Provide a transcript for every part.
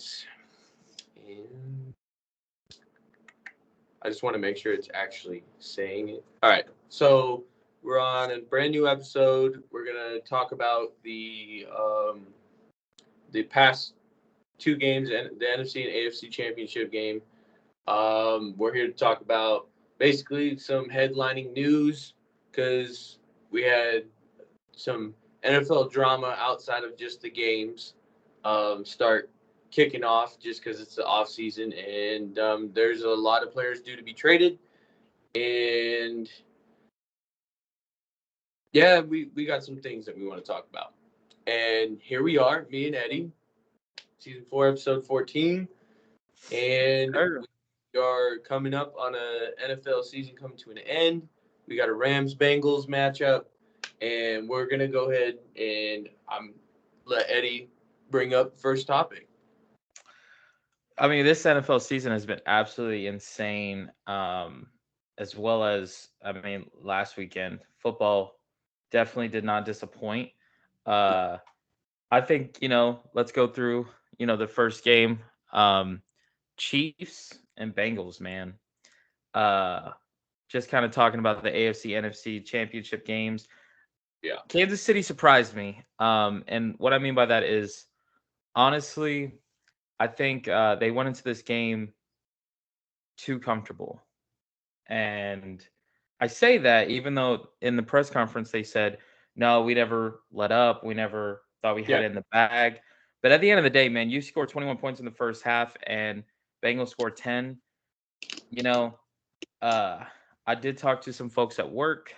seconds. And I just want to make sure it's actually saying it. All right. So we're on a brand new episode. We're going to talk about the past two games, and the NFC and AFC championship game. We're here to talk about basically some headlining news because we had some NFL drama outside of just the games start kicking off just because it's the off season, and there's a lot of players due to be traded. And yeah, we got some things that we want to talk about. And here we are, me and Eddie, season 4, episode 14. And we are coming up on a NFL season coming to an end. We got a Rams-Bengals matchup. And we're going to go ahead and let Eddie bring up first topic. I mean, this NFL season has been absolutely insane. As well as, I mean, last weekend, football definitely did not disappoint. I think, let's go through, the first game. Chiefs and Bengals, man. Just kind of talking about the AFC, NFC championship games. Yeah. Kansas City surprised me. And what I mean by that is, honestly, I think they went into this game too comfortable. And I say that even though in the press conference they said, no, we never let up. We never thought we had it in the bag. But at the end of the day, man, you scored 21 points in the first half and Bengals scored 10. I did talk to some folks at work,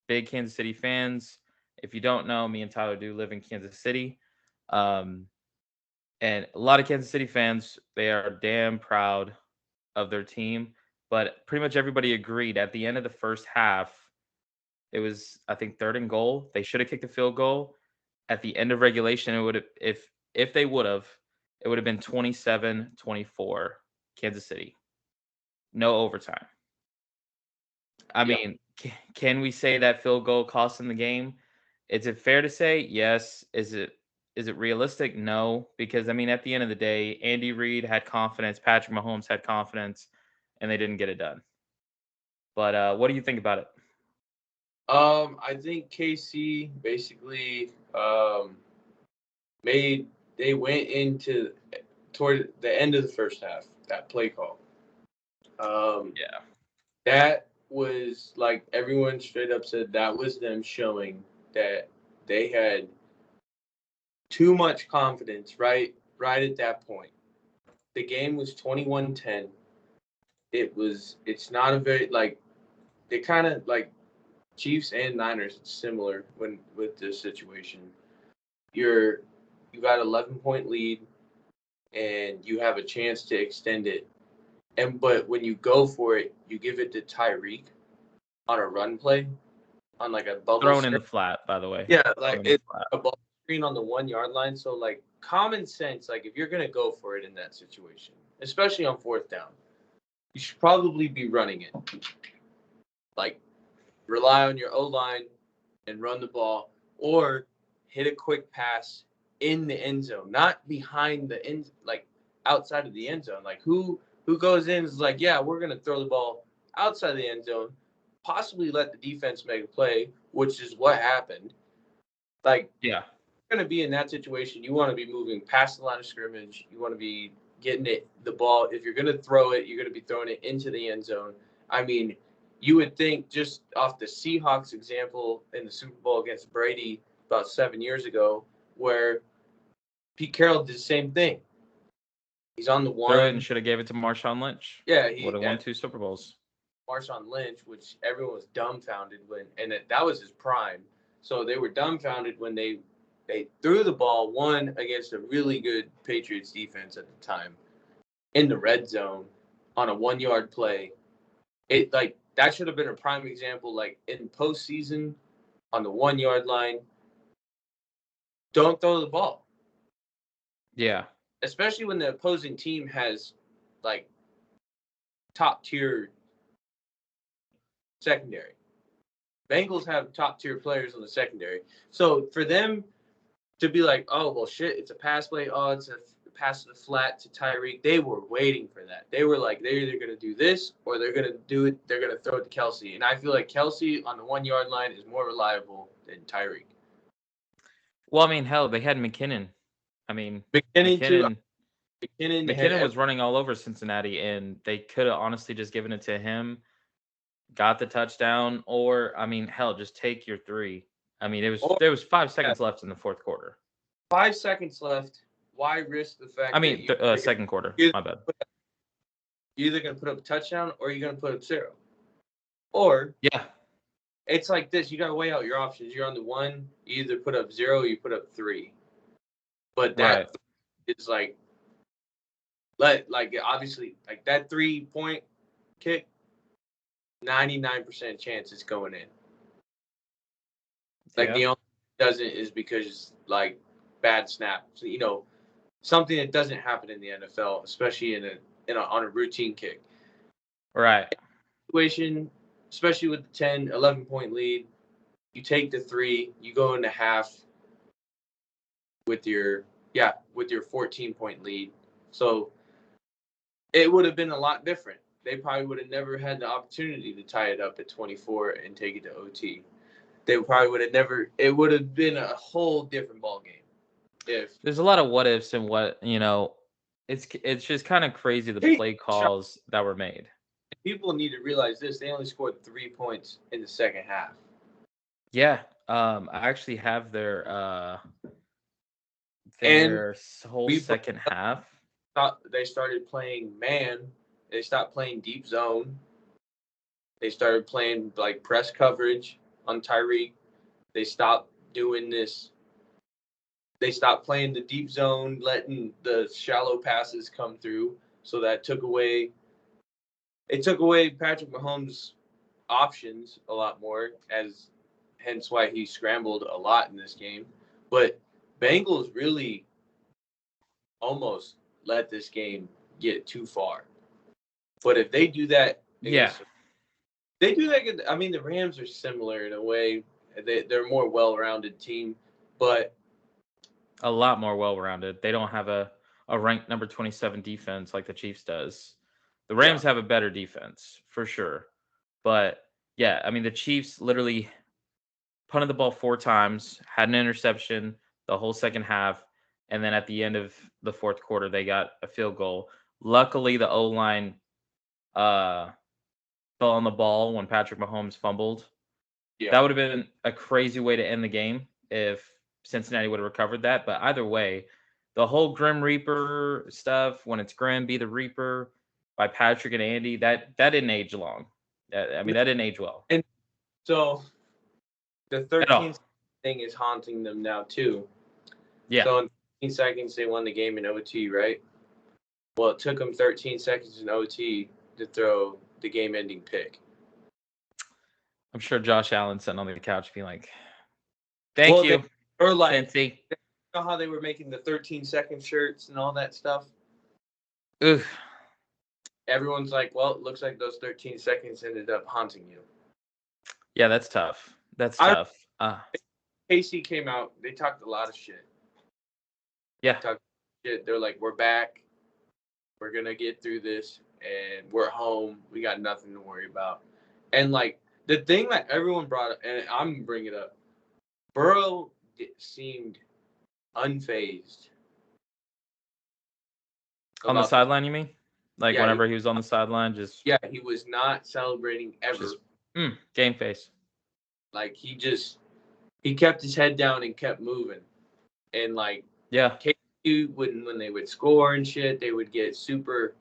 big Kansas City fans. If you don't know, me and Tyler do live in Kansas City. And a lot of Kansas City fans, they are damn proud of their team. But pretty much everybody agreed at the end of the first half, it was, I think, 3rd and goal. They should have kicked a field goal. At the end of regulation, it would have, if they would have, it would have been 27-24, Kansas City. No overtime. I mean, can we say that field goal cost them the game? Is it fair to say yes? Is it realistic? No, because I mean, at the end of the day, Andy Reid had confidence, Patrick Mahomes had confidence, and they didn't get it done. But what do you think about it? I think KC basically they went into toward the end of the first half, that play call. That was like everyone straight up said that was them showing that they had too much confidence right at that point. The game was 21-10. It's not a very they kind of like Chiefs and Niners similar when with this situation. You got 11-point lead and you have a chance to extend it. But when you go for it, you give it to Tyreek on a run play, on like a bubble thrown screen. In the flat, by the way. Yeah, like it's a bubble screen on the 1 yard line. So like common sense, like if you're gonna go for it in that situation, especially on 4th down, you should probably be running it. Like rely on your O line and run the ball, or hit a quick pass in the end zone, not behind the end, like outside of the end zone. Like who goes in is like, yeah, we're gonna throw the ball outside the end zone, possibly let the defense make a play, which is what happened. Like, yeah, you're gonna be in that situation. You want to be moving past the line of scrimmage. You want to be getting the ball. If you're gonna throw it, you're gonna be throwing it into the end zone. I mean, you would think just off the Seahawks example in the Super Bowl against Brady about 7 years ago, where Pete Carroll did the same thing. He's on the one. Throw it and should have gave it to Marshawn Lynch. Yeah, he would have won 2 Super Bowls. Marshawn Lynch, which everyone was dumbfounded when, and that was his prime. So they were dumbfounded when they threw the ball, one, against a really good Patriots defense at the time, in the red zone on a 1 yard play. It like that should have been a prime example. Like in postseason, on the 1 yard line, don't throw the ball. Yeah, especially when the opposing team has like top tier secondary. Bengals have top tier players on the secondary. So for them to be like, oh, well, shit, it's a pass play. Oh, it's a pass the flat to Tyreek. They were waiting for that. They were like, they're either going to do this or they're going to do it. They're going to throw it to Kelce. And I feel like Kelce on the 1 yard line is more reliable than Tyreek. Well, I mean, hell, they had McKinnon. I mean, McKinnon was running all over Cincinnati, and they could have honestly just given it to him, got the touchdown, or I mean, hell, just take your 3. I mean, there was 5 seconds left in the fourth quarter. 5 seconds left. Why risk the fact? I mean, second quarter. My bad. You're either going to put up a touchdown or you're going to put up 0. Or yeah, it's like this. You got to weigh out your options. You're on the 1. You either put up 0 or you put up 3. But that is like obviously like that 3-point kick, 99% chance it's going in. Like the only doesn't is because like bad snap. So, you know, something that doesn't happen in the NFL, especially on a routine kick. Right. Situation, especially with the 10, 11-point lead, you take the 3, you go into half with your 14-point lead. So it would have been a lot different. They probably would have never had the opportunity to tie it up at 24 and take it to OT. They probably would have never. It would have been a whole different ball game. If there's a lot of what ifs and what, you know, it's just kind of crazy the play calls that were made. People need to realize this: they only scored 3 points in the second half. Yeah, I actually have their whole second half. They started playing man. They stopped playing deep zone. They started playing like press coverage on Tyreek. They stopped doing this. They stopped playing the deep zone, letting the shallow passes come through. So that took away Patrick Mahomes' options a lot more, hence why he scrambled a lot in this game. But Bengals really almost let this game get too far. But if they do that, they do that. I mean, the Rams are similar in a way. They're a more well-rounded team, but a lot more well-rounded. They don't have a ranked number 27 defense like the Chiefs does. The Rams have a better defense for sure. But yeah, I mean, the Chiefs literally punted the ball 4 times, had an interception the whole second half, and then at the end of the fourth quarter, they got a field goal. Luckily, the O-line fell on the ball when Patrick Mahomes fumbled. Yeah. That would have been a crazy way to end the game if Cincinnati would have recovered that. But either way, the whole Grim Reaper stuff, when it's Grim be the Reaper by Patrick and Andy, that didn't age long. I mean, that didn't age well. And so the 13th thing is haunting them now too. Yeah. So in 13 seconds, they won the game in OT, right? Well, it took them 13 seconds in OT to throw the game-ending pick. I'm sure Josh Allen sitting on the couch being like, thank you. Or like, you know how they were making the 13-second shirts and all that stuff? Oof. Everyone's like, well, it looks like those 13 seconds ended up haunting you. Yeah, that's tough. That's tough. KC came out. They talked a lot of shit. Yeah. They're like, we're back. We're going to get through this. And we're home. We got nothing to worry about. And, like, the thing that everyone brought up, and I'm going to bring it up, Burrow seemed unfazed. On the sideline, you mean? Like, whenever he was on the sideline, just... Yeah, he was not celebrating ever. Just, game face. Like, he kept his head down and kept moving. And, like... Yeah. When they would score and shit, they would get super...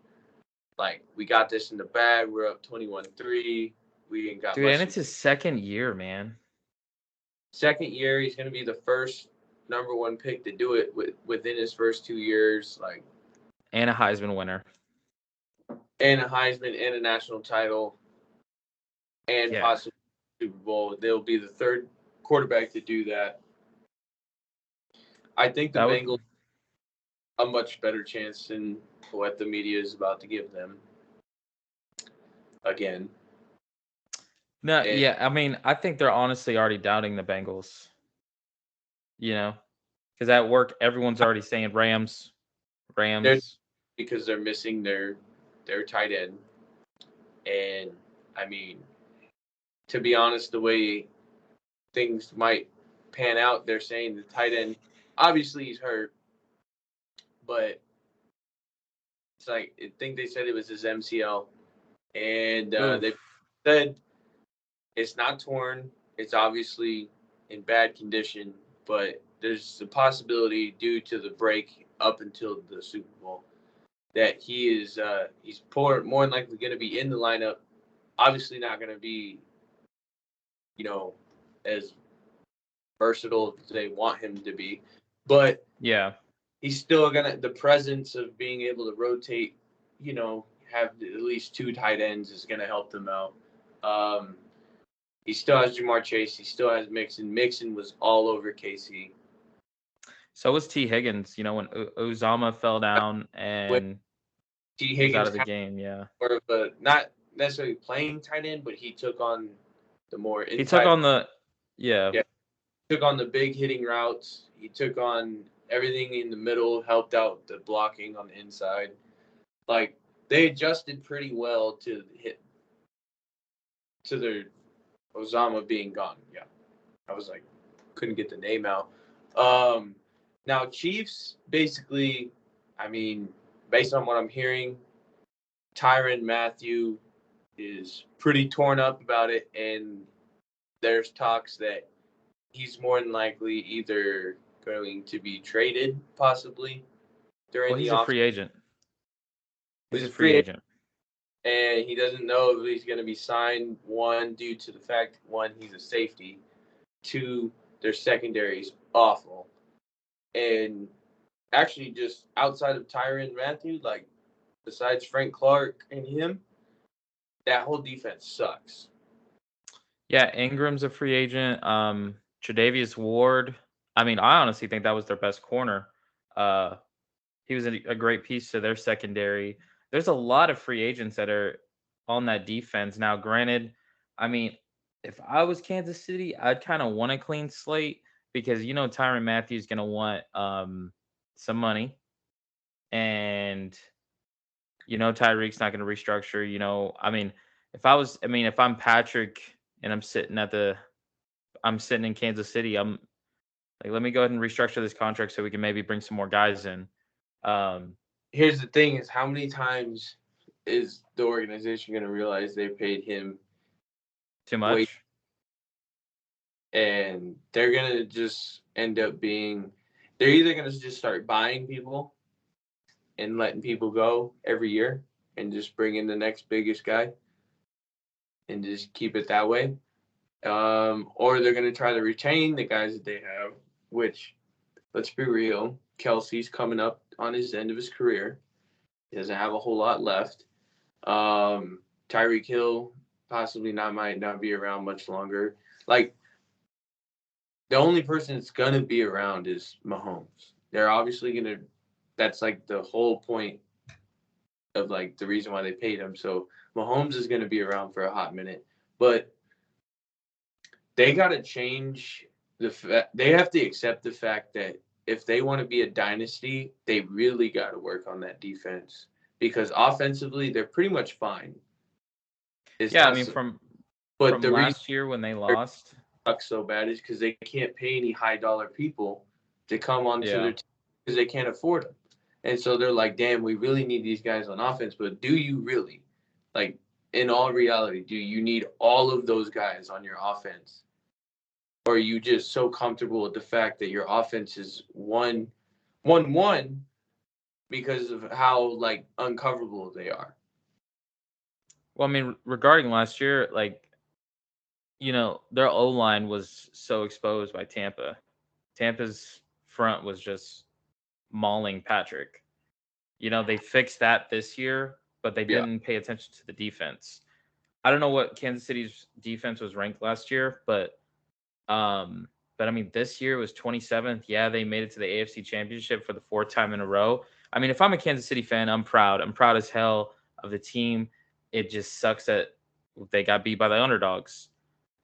Like, we got this in the bag. We're up 21-3. We ain't got... Dude, and it's his second year, man. Second year, he's going to be the first number 1 pick to do it within his first 2 years. Like... And a Heisman winner. And a Heisman and a national title. And possibly Super Bowl. They'll be the third quarterback to do that. I think the Bengals a much better chance than what the media is about to give them. Again. No, I mean, I think they're honestly already doubting the Bengals. You know? Because at work, everyone's already saying Rams. Rams. Because they're missing their tight end. And I mean, to be honest, the way things might pan out, they're saying the tight end, obviously he's hurt, but it's like, I think they said it was his MCL. And they said it's not torn. It's obviously in bad condition, but there's a possibility due to the break up until the Super Bowl that he's more than likely going to be in the lineup. Obviously not going to be, as versatile as they want him to be, but yeah, he's still the presence of being able to rotate, have at least two tight ends is going to help them out. He still has Jamar Chase. He still has Mixon. Mixon was all over KC. So was T. Higgins, when Uzomah fell down and T. Higgins was out of the game, yeah. More of a, not necessarily playing tight end, but he took on the more inside. He took on the, yeah. Took on the big hitting routes. He took on everything in the middle, helped out the blocking on the inside. Like, they adjusted pretty well to their Uzomah being gone. Yeah. I was like, couldn't get the name out. Now Chiefs, basically, I mean, based on what I'm hearing, Tyrann Mathieu is pretty torn up about it, and there's talks that he's more than likely either going to be traded, possibly, during he's the a free agent. He's a free agent. And he doesn't know if he's going to be signed, one, due to the fact, one, he's a safety, two, their secondary is awful. And actually, just outside of Tyrann Mathieu, like, besides Frank Clark and him, that whole defense sucks. Yeah, Ingram's a free agent. Tre'Davious Ward, I mean, I honestly think that was their best corner. He was a great piece to their secondary. There's a lot of free agents that are on that defense. Now, granted, I mean, if I was Kansas City, I'd kind of want a clean slate because, Tyrann Mathieu is going to want some money. And, Tyreek's not going to restructure. I mean, if I'm Patrick and I'm sitting in Kansas City, I'm like, let me go ahead and restructure this contract so we can maybe bring some more guys in. Here's the thing: is how many times is the organization going to realize they paid him too much, and they're going to just end up they're either going to just start buying people and letting people go every year and just bring in the next biggest guy and just keep it that way, or they're going to try to retain the guys that they have, which, let's be real, Kelsey's coming up on his end of his career. He doesn't have a whole lot left. Tyreek Hill might not be around much longer. Like, the only person that's going to be around is Mahomes. They're obviously going to – that's, like, the whole point of, like, the reason why they paid him. So Mahomes is going to be around for a hot minute. But they got to change they have to accept the fact that if they want to be a dynasty, they really got to work on that defense because offensively they're pretty much fine. From last year when they lost, sucks so bad is because they can't pay any high-dollar people to come onto their team because they can't afford them, and so they're like, "Damn, we really need these guys on offense." But do you really, like, in all reality, do you need all of those guys on your offense? Or are you just so comfortable with the fact that your offense is 1-1 because of how, like, uncoverable they are? Well, I mean, regarding last year, like, their O-line was so exposed by Tampa. Tampa's front was just mauling Patrick. They fixed that this year, but they didn't pay attention to the defense. I don't know what Kansas City's defense was ranked last year, but I mean, this year was 27th. Yeah, they made it to the AFC Championship for the 4th time in a row. I mean, if I'm a Kansas City fan, I'm proud. I'm proud as hell of the team. It just sucks that they got beat by the underdogs.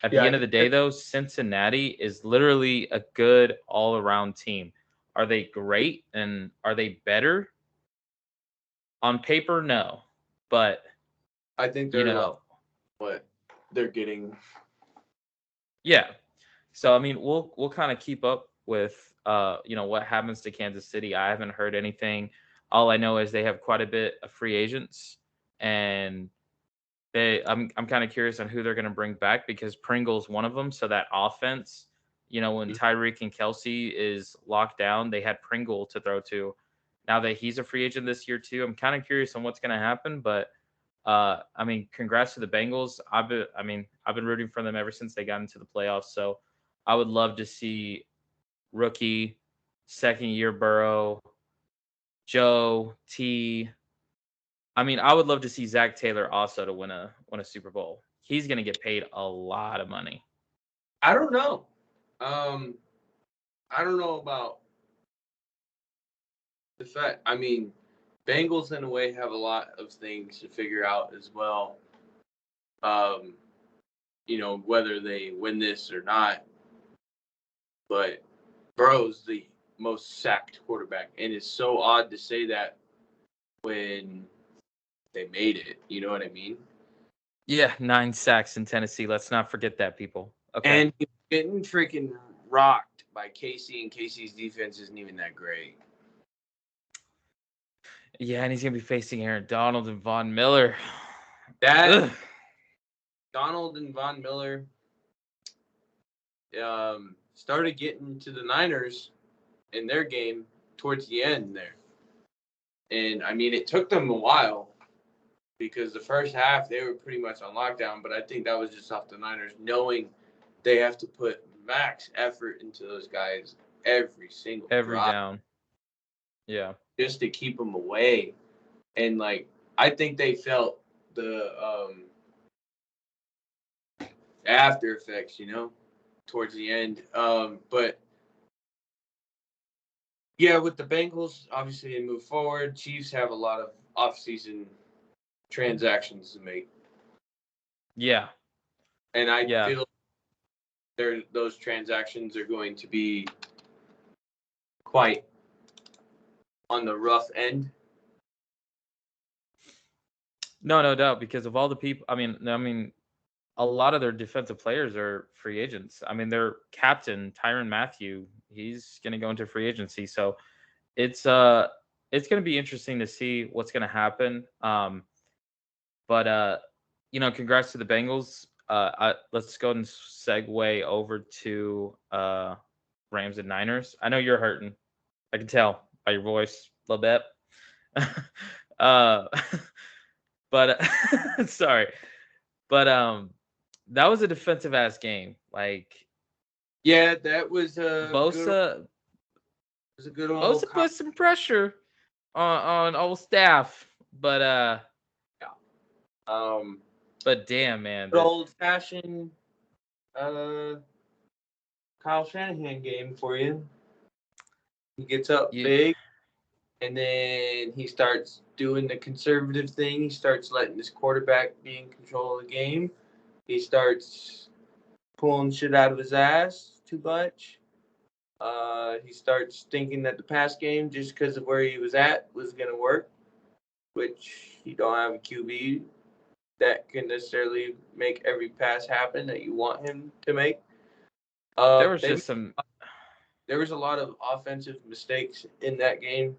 At the end of the day, though, Cincinnati is literally a good all-around team. Are they great and are they better On paper, no, but I think you they're know, what they're getting. yeah. So I mean, we'll kind of keep up with what happens to Kansas City. I haven't heard anything. All I know is they have quite a bit of free agents, and I'm kind of curious on who they're going to bring back because Pringle's one of them. So that offense, when Tyreek and Kelsey is locked down, they had Pringle to throw to. Now that he's a free agent this year too, I'm kind of curious on what's going to happen. But I mean, congrats to the Bengals. I've been rooting for them ever since they got into the playoffs. So I would love to see rookie, second year Burrow, Joe T. I mean, I would love to see Zach Taylor also to win a Super Bowl. He's going to get paid a lot of money. I don't know. I don't know about the fact. I mean, Bengals in a way have a lot of things to figure out as well. Whether they win this or not. But Burrow's the most sacked quarterback, and it's so odd to say that when they made it. You know what I mean? Yeah, 9 sacks in Tennessee. Let's not forget that, people. Okay. And he's getting freaking rocked by Casey, and Casey's defense isn't even that great. Yeah, and he's going to be facing Aaron Donald and Von Miller. That Donald and Von Miller started getting to the Niners in their game towards the end there. And, I mean, it took them a while because the first half they were pretty much on lockdown, but I think that was just off the Niners knowing they have to put max effort into those guys every drive, down. Yeah. just to keep them away. And, I think they felt the after effects, towards the end. But yeah, with the Bengals, obviously they move forward. Chiefs have a lot of off-season transactions to make. Yeah. And I feel those transactions are going to be quite on the rough end. No doubt, because of all the people. I mean, a lot of their defensive players are free agents. I mean, their captain Tyrann Mathieu, he's going to go into free agency. So it's going to be interesting to see what's going to happen. But congrats to the Bengals. Let's go and segue over to Rams and Niners. I know you're hurting. I can tell by your voice a little bit. But sorry. But that was a defensive ass game. Yeah, that was Bosa. Was a good old Bosa put some pressure on old staff, but but damn, man, good old fashioned Kyle Shanahan game for you. He gets up big, and then he starts doing the conservative thing. He starts letting his quarterback be in control of the game. He starts pulling shit out of his ass too much. He starts thinking that the pass game, just because of where he was at, was going to work, which you don't have a QB that can necessarily make every pass happen that you want him to make. There was a lot of offensive mistakes in that game.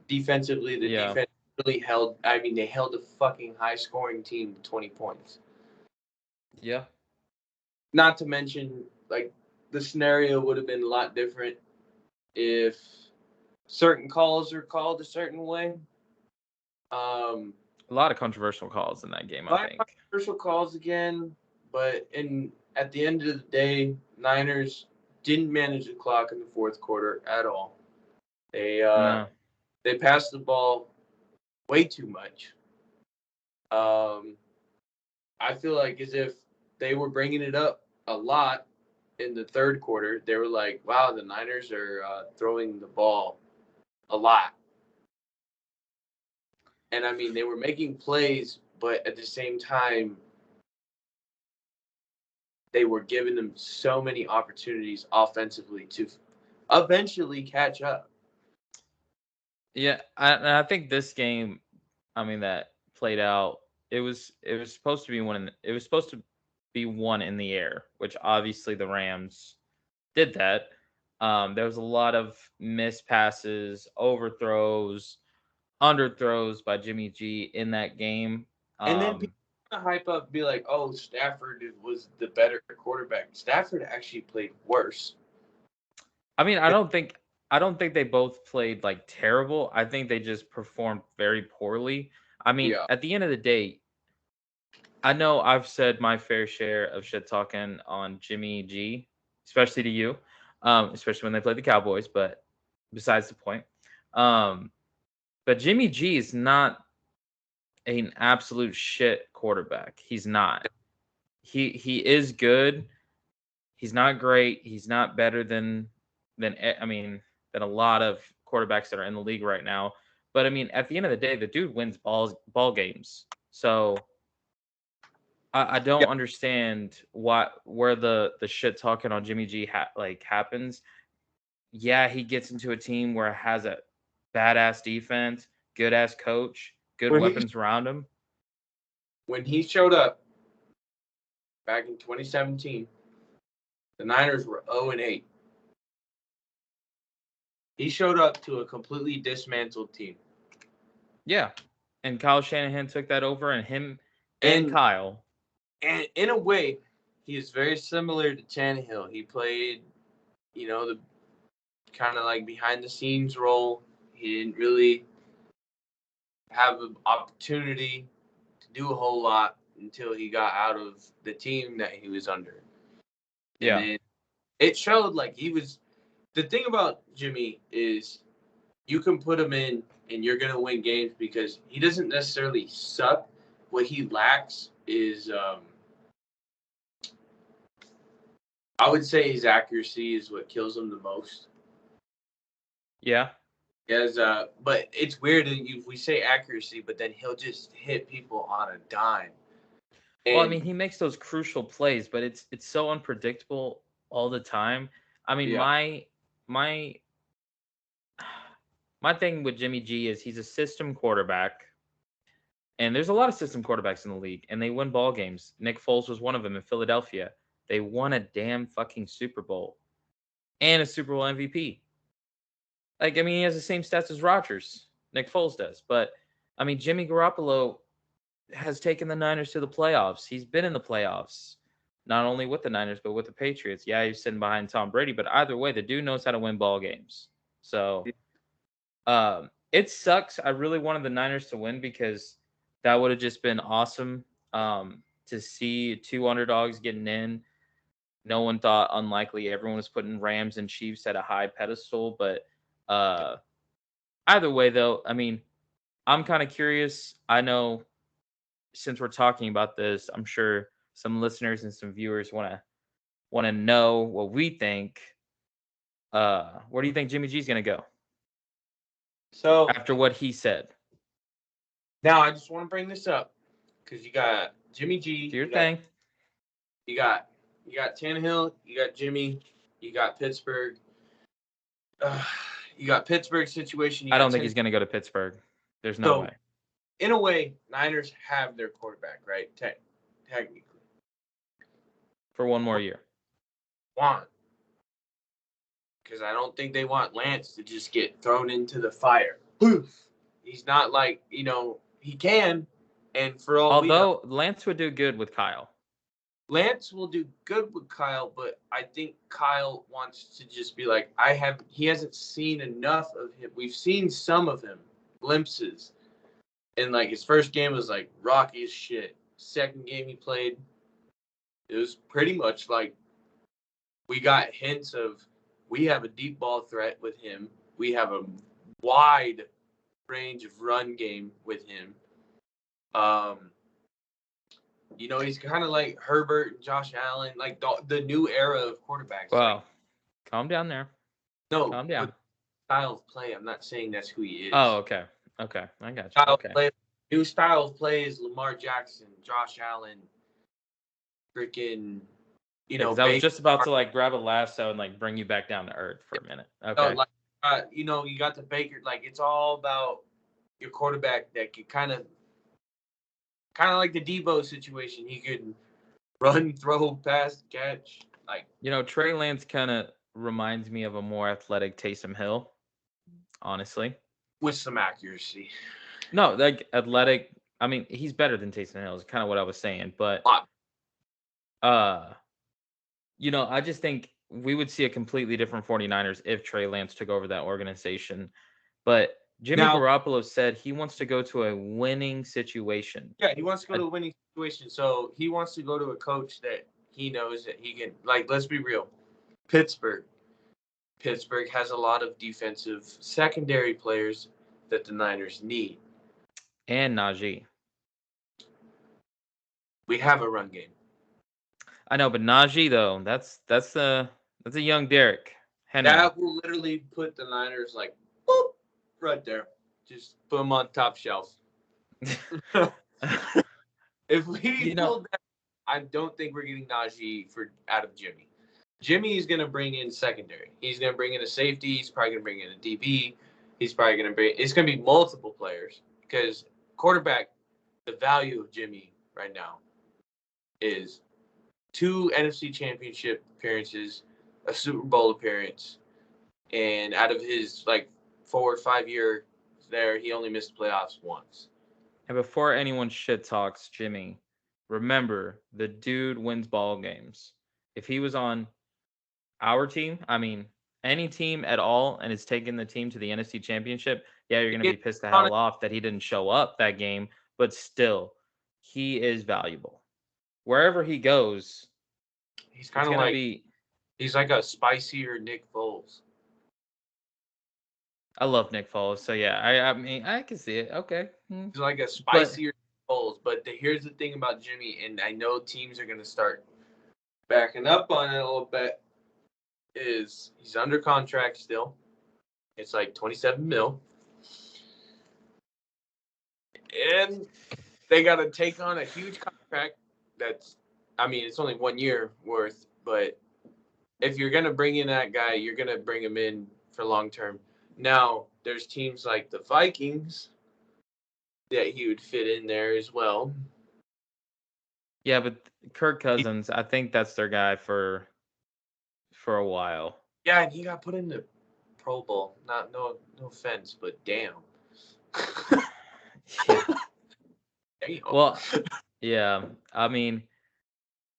Defensively, the defense really held. I mean, they held a fucking high-scoring team to 20 points. Yeah. Not to mention, the scenario would have been a lot different if certain calls are called a certain way. A lot of controversial calls in that game, I think. Controversial calls again, but at the end of the day, Niners didn't manage the clock in the fourth quarter at all. They passed the ball way too much. I feel like as if they were bringing it up a lot in the third quarter. They were like, wow, the Niners are throwing the ball a lot. And, I mean, they were making plays, but at the same time, they were giving them so many opportunities offensively to eventually catch up. Yeah, I think this game, that played out. It was supposed to be one. It was supposed to be one in the air, which obviously the Rams did that. There was a lot of missed passes, overthrows, underthrows by Jimmy G in that game. And then people hype up, be like, "Oh, Stafford was the better quarterback." Stafford actually played worse. I mean, I don't think they both played like terrible. I think they just performed very poorly. I mean, Yeah. at the end of the day, I know I've said my fair share of shit talking on Jimmy G, especially to you, especially when they played the Cowboys. But besides the point, but Jimmy G is not an absolute shit quarterback. He's not. He is good. He's not great. He's not better than than a lot of quarterbacks that are in the league right now. But I mean, at the end of the day, the dude wins ball games. So I don't Yeah. understand where the shit talking on Jimmy G happens. Yeah, he gets into a team where it has a badass defense, good ass coach, good weapons around him. When he showed up back in 2017, the Niners were 0-8. He showed up to a completely dismantled team. Yeah, and Kyle Shanahan took that over, and him and Kyle. And in a way, he is very similar to Tannehill. He played, the kind of like behind the scenes role. He didn't really have an opportunity to do a whole lot until he got out of the team that he was under. Yeah. And then it showed like he was. The thing about Jimmy is you can put him in and you're going to win games because he doesn't necessarily suck. What he lacks is, I would say his accuracy is what kills him the most. Yeah. Yes, but it's weird that we say accuracy, but then he'll just hit people on a dime. Well, I mean, he makes those crucial plays, but it's so unpredictable all the time. I mean, yeah. my thing with Jimmy G is he's a system quarterback, and there's a lot of system quarterbacks in the league, and they win ball games. Nick Foles was one of them in Philadelphia. They won a damn fucking Super Bowl and a Super Bowl MVP. Like, I mean, he has the same stats as Rodgers. Nick Foles does, but I mean, Jimmy Garoppolo has taken the Niners to the playoffs. He's been in the playoffs, not only with the Niners, but with the Patriots. Yeah, he's sitting behind Tom Brady, but either way, the dude knows how to win ball games. So it sucks. I really wanted the Niners to win because that would have just been awesome to see two underdogs getting in. No one thought unlikely. Everyone was putting Rams and Chiefs at a high pedestal. But either way, though, I mean, I'm kind of curious. I know since we're talking about this, I'm sure some listeners and some viewers want to know what we think. Where do you think Jimmy G's going to go? So after what he said. Now I just want to bring this up because you got Jimmy G. Do your thing. You got Tannehill. You got Jimmy. You got Pittsburgh. You got Pittsburgh situation. I don't think he's going to go to Pittsburgh. There's no way. In a way, Niners have their quarterback, right? Technically. For one more year. Because I don't think they want Lance to just get thrown into the fire. Poof. He's not like, he can. And for all Although Lance would do good with Kyle. Lance will do good with Kyle, but I think Kyle wants to just be like, he hasn't seen enough of him. We've seen some of him, glimpses. And like his first game was like rocky as shit. Second game he played, it was pretty much like we got hints of we have a deep ball threat with him. We have a wide range of run game with him. He's kind of like Herbert and Josh Allen, like the new era of quarterbacks. Wow. Like, calm down there. No. Calm down. Style of play. I'm not saying that's who he is. Oh, okay. Okay. I got you. Style okay. Of play, new style of play is Lamar Jackson, Josh Allen, freaking, I was just about to like grab a lasso and like bring you back down to earth for a minute. Okay. You got the Baker, like it's all about your quarterback that could kind of like the Debo situation. He could run, throw, pass, catch. Like, Trey Lance kind of reminds me of a more athletic Taysom Hill, honestly. with some accuracy. No, like athletic. I mean, he's better than Taysom Hill is kind of what I was saying. But I just think we would see a completely different 49ers if Trey Lance took over that organization. But Jimmy Garoppolo said he wants to go to a winning situation. Yeah, he wants to go to a winning situation. So he wants to go to a coach that he knows that he can, like, let's be real. Pittsburgh has a lot of defensive secondary players that the Niners need. And Najee. We have a run game. I know, but Najee though, that's a young Derek Henry. That will literally put the Niners like boop, right there. Just put them on top shelf. If we pull that, I don't think we're getting Najee out of Jimmy. Jimmy is going to bring in secondary. He's going to bring in a safety. He's probably going to bring in a DB. He's probably going to bring. It's going to be multiple players because quarterback. The value of Jimmy right now is 2 NFC Championship appearances, a Super Bowl appearance, and out of his 4 or 5 year there, he only missed the playoffs once. And before anyone shit talks Jimmy, remember the dude wins ball games. If he was on our team, I mean any team at all, and is taking the team to the NFC Championship, yeah, you're gonna be pissed the hell off that he didn't show up that game, but still, he is valuable. Wherever he goes, he's kind of like he's like a spicier Nick Foles. I love Nick Foles, so yeah, I mean I can see it. Okay, he's like a spicier Nick Foles, but here's the thing about Jimmy, and I know teams are gonna start backing up on it a little bit. Is he's under contract still? It's like $27 million, and they got to take on a huge contract. It's only 1 year worth, but if you're gonna bring in that guy, you're gonna bring him in for long term. Now, there's teams like the Vikings that he would fit in there as well. Yeah, but Kirk Cousins, I think that's their guy for a while. Yeah, and he got put in the Pro Bowl. No offense, but damn. Yeah. Damn. Well, yeah. I mean,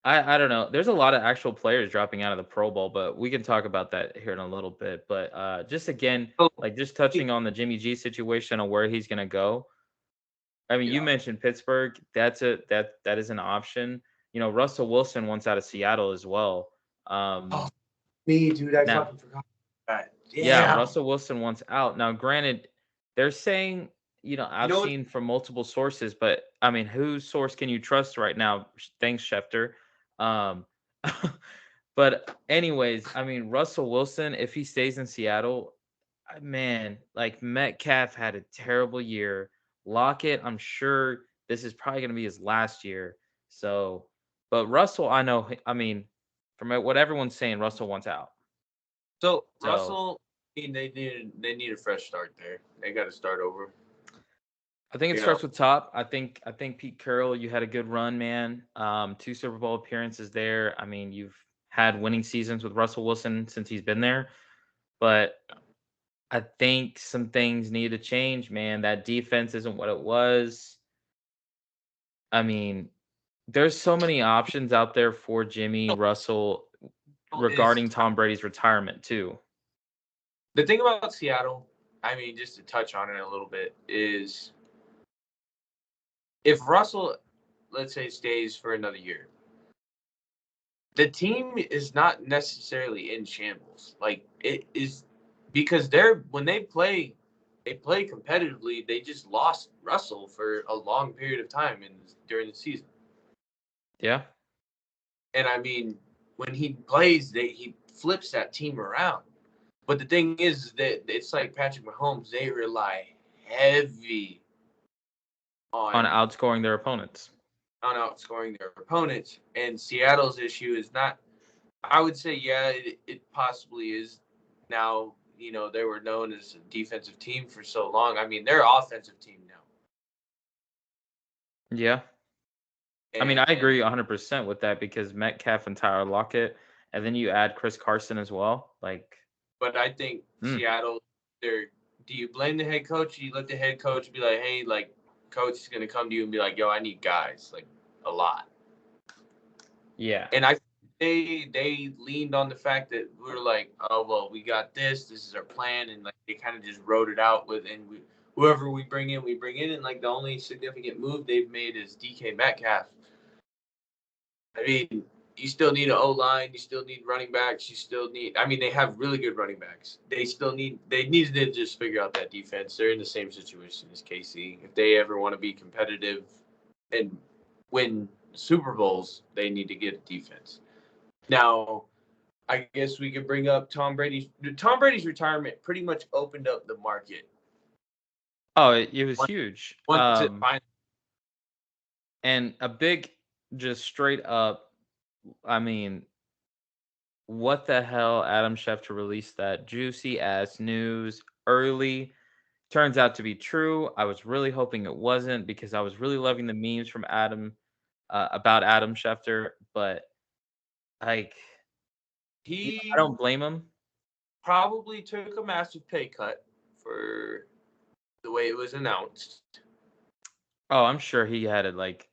I don't know. There's a lot of actual players dropping out of the Pro Bowl, but we can talk about that here in a little bit. But just again, just touching on the Jimmy G situation and where he's gonna go. I mean, you mentioned Pittsburgh. That is an option. Russell Wilson wants out of Seattle as well. Me, dude, I fucking forgot that. Yeah, Russell Wilson wants out. Now, granted, they're saying, I've seen from multiple sources, but I mean, whose source can you trust right now? Thanks, Schefter. But anyways, I mean, Russell Wilson, if he stays in Seattle, man, like Metcalf had a terrible year. Lockett, I'm sure this is probably going to be his last year. So, but Russell, I know, I mean, from what everyone's saying, Russell wants out. So Russell, they need a fresh start there. They got to start over. I think it starts with top. I think Pete Carroll, you had a good run, man. 2 Super Bowl appearances there. I mean, you've had winning seasons with Russell Wilson since he's been there, but I think some things need to change, man. That defense isn't what it was. I mean, there's so many options out there for Jimmy Russell regarding Tom Brady's retirement too. The thing about Seattle, I mean, just to touch on it a little bit, is if Russell, let's say, stays for another year, the team is not necessarily in shambles. Like, it is because when they play competitively. They just lost Russell for a long period of time during the season. Yeah. And I mean, when he plays, he flips that team around. But the thing is that it's like Patrick Mahomes. They rely heavy on outscoring their opponents. And Seattle's issue is not. I would say, yeah, it possibly is now they were known as a defensive team for so long. I mean, they're an offensive team now. Yeah. I mean, And, I agree 100% with that because Metcalf and Tyler Lockett, and then you add Chris Carson as well. but I think Seattle, do you blame the head coach? You let the head coach be like, hey, like, coach is going to come to you and be like, yo, I need guys, like, a lot. Yeah. And they leaned on the fact that we were like, oh, well, we got this is our plan. And, like, they kind of just wrote it out whoever we bring in. And, like, the only significant move they've made is DK Metcalf. I mean, you still need an O-line. You still need running backs. They have really good running backs. They needed to just figure out that defense. They're in the same situation as KC. If they ever want to be competitive and win Super Bowls, they need to get a defense. Now, I guess we could bring up Tom Brady's retirement pretty much opened up the market. Oh, it was huge. And a big, just straight up, I mean, what the hell? Adam Schefter released that juicy ass news early. Turns out to be true. I was really hoping it wasn't because I was really loving the memes from Adam about Adam Schefter, but like I don't blame him. Probably took a massive pay cut for the way it was announced. Oh, I'm sure he had it like,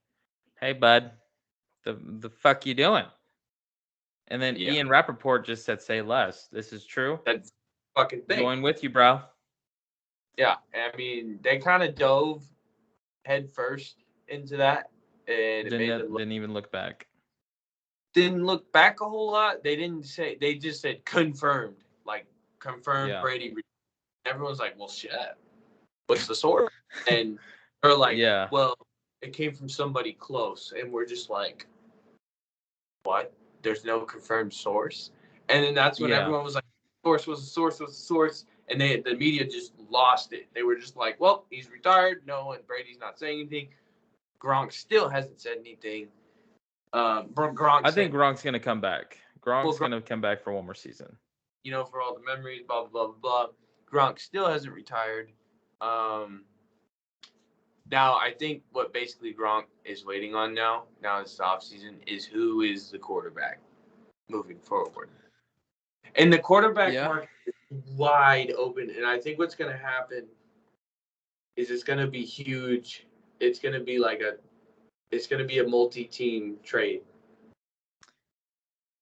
hey bud, the fuck you doing? And then Ian Rappaport just said, say less. This is true. That's fucking thing. Going with you, bro. Yeah. I mean, they kind of dove head first into that. And didn't even look back. Didn't look back a whole lot. They just said confirmed. Like, confirmed Brady. Everyone's like, well, shit. What's the source? And they're like, well, it came from somebody close. And we're just like, what? There's no confirmed source. And then that's when everyone was like, source was the source. And the media just lost it. They were just like, well, he's retired. No, and Brady's not saying anything. Gronk still hasn't said anything. I think Gronk's going to come back. Gronk's going to come back for one more season. For all the memories, blah, blah, blah, blah. Gronk still hasn't retired. Now, I think what basically Gronk is waiting on now this offseason, is who is the quarterback moving forward. And the quarterback market is wide open. And I think what's going to happen is it's going to be huge. It's going to be a multi-team trade.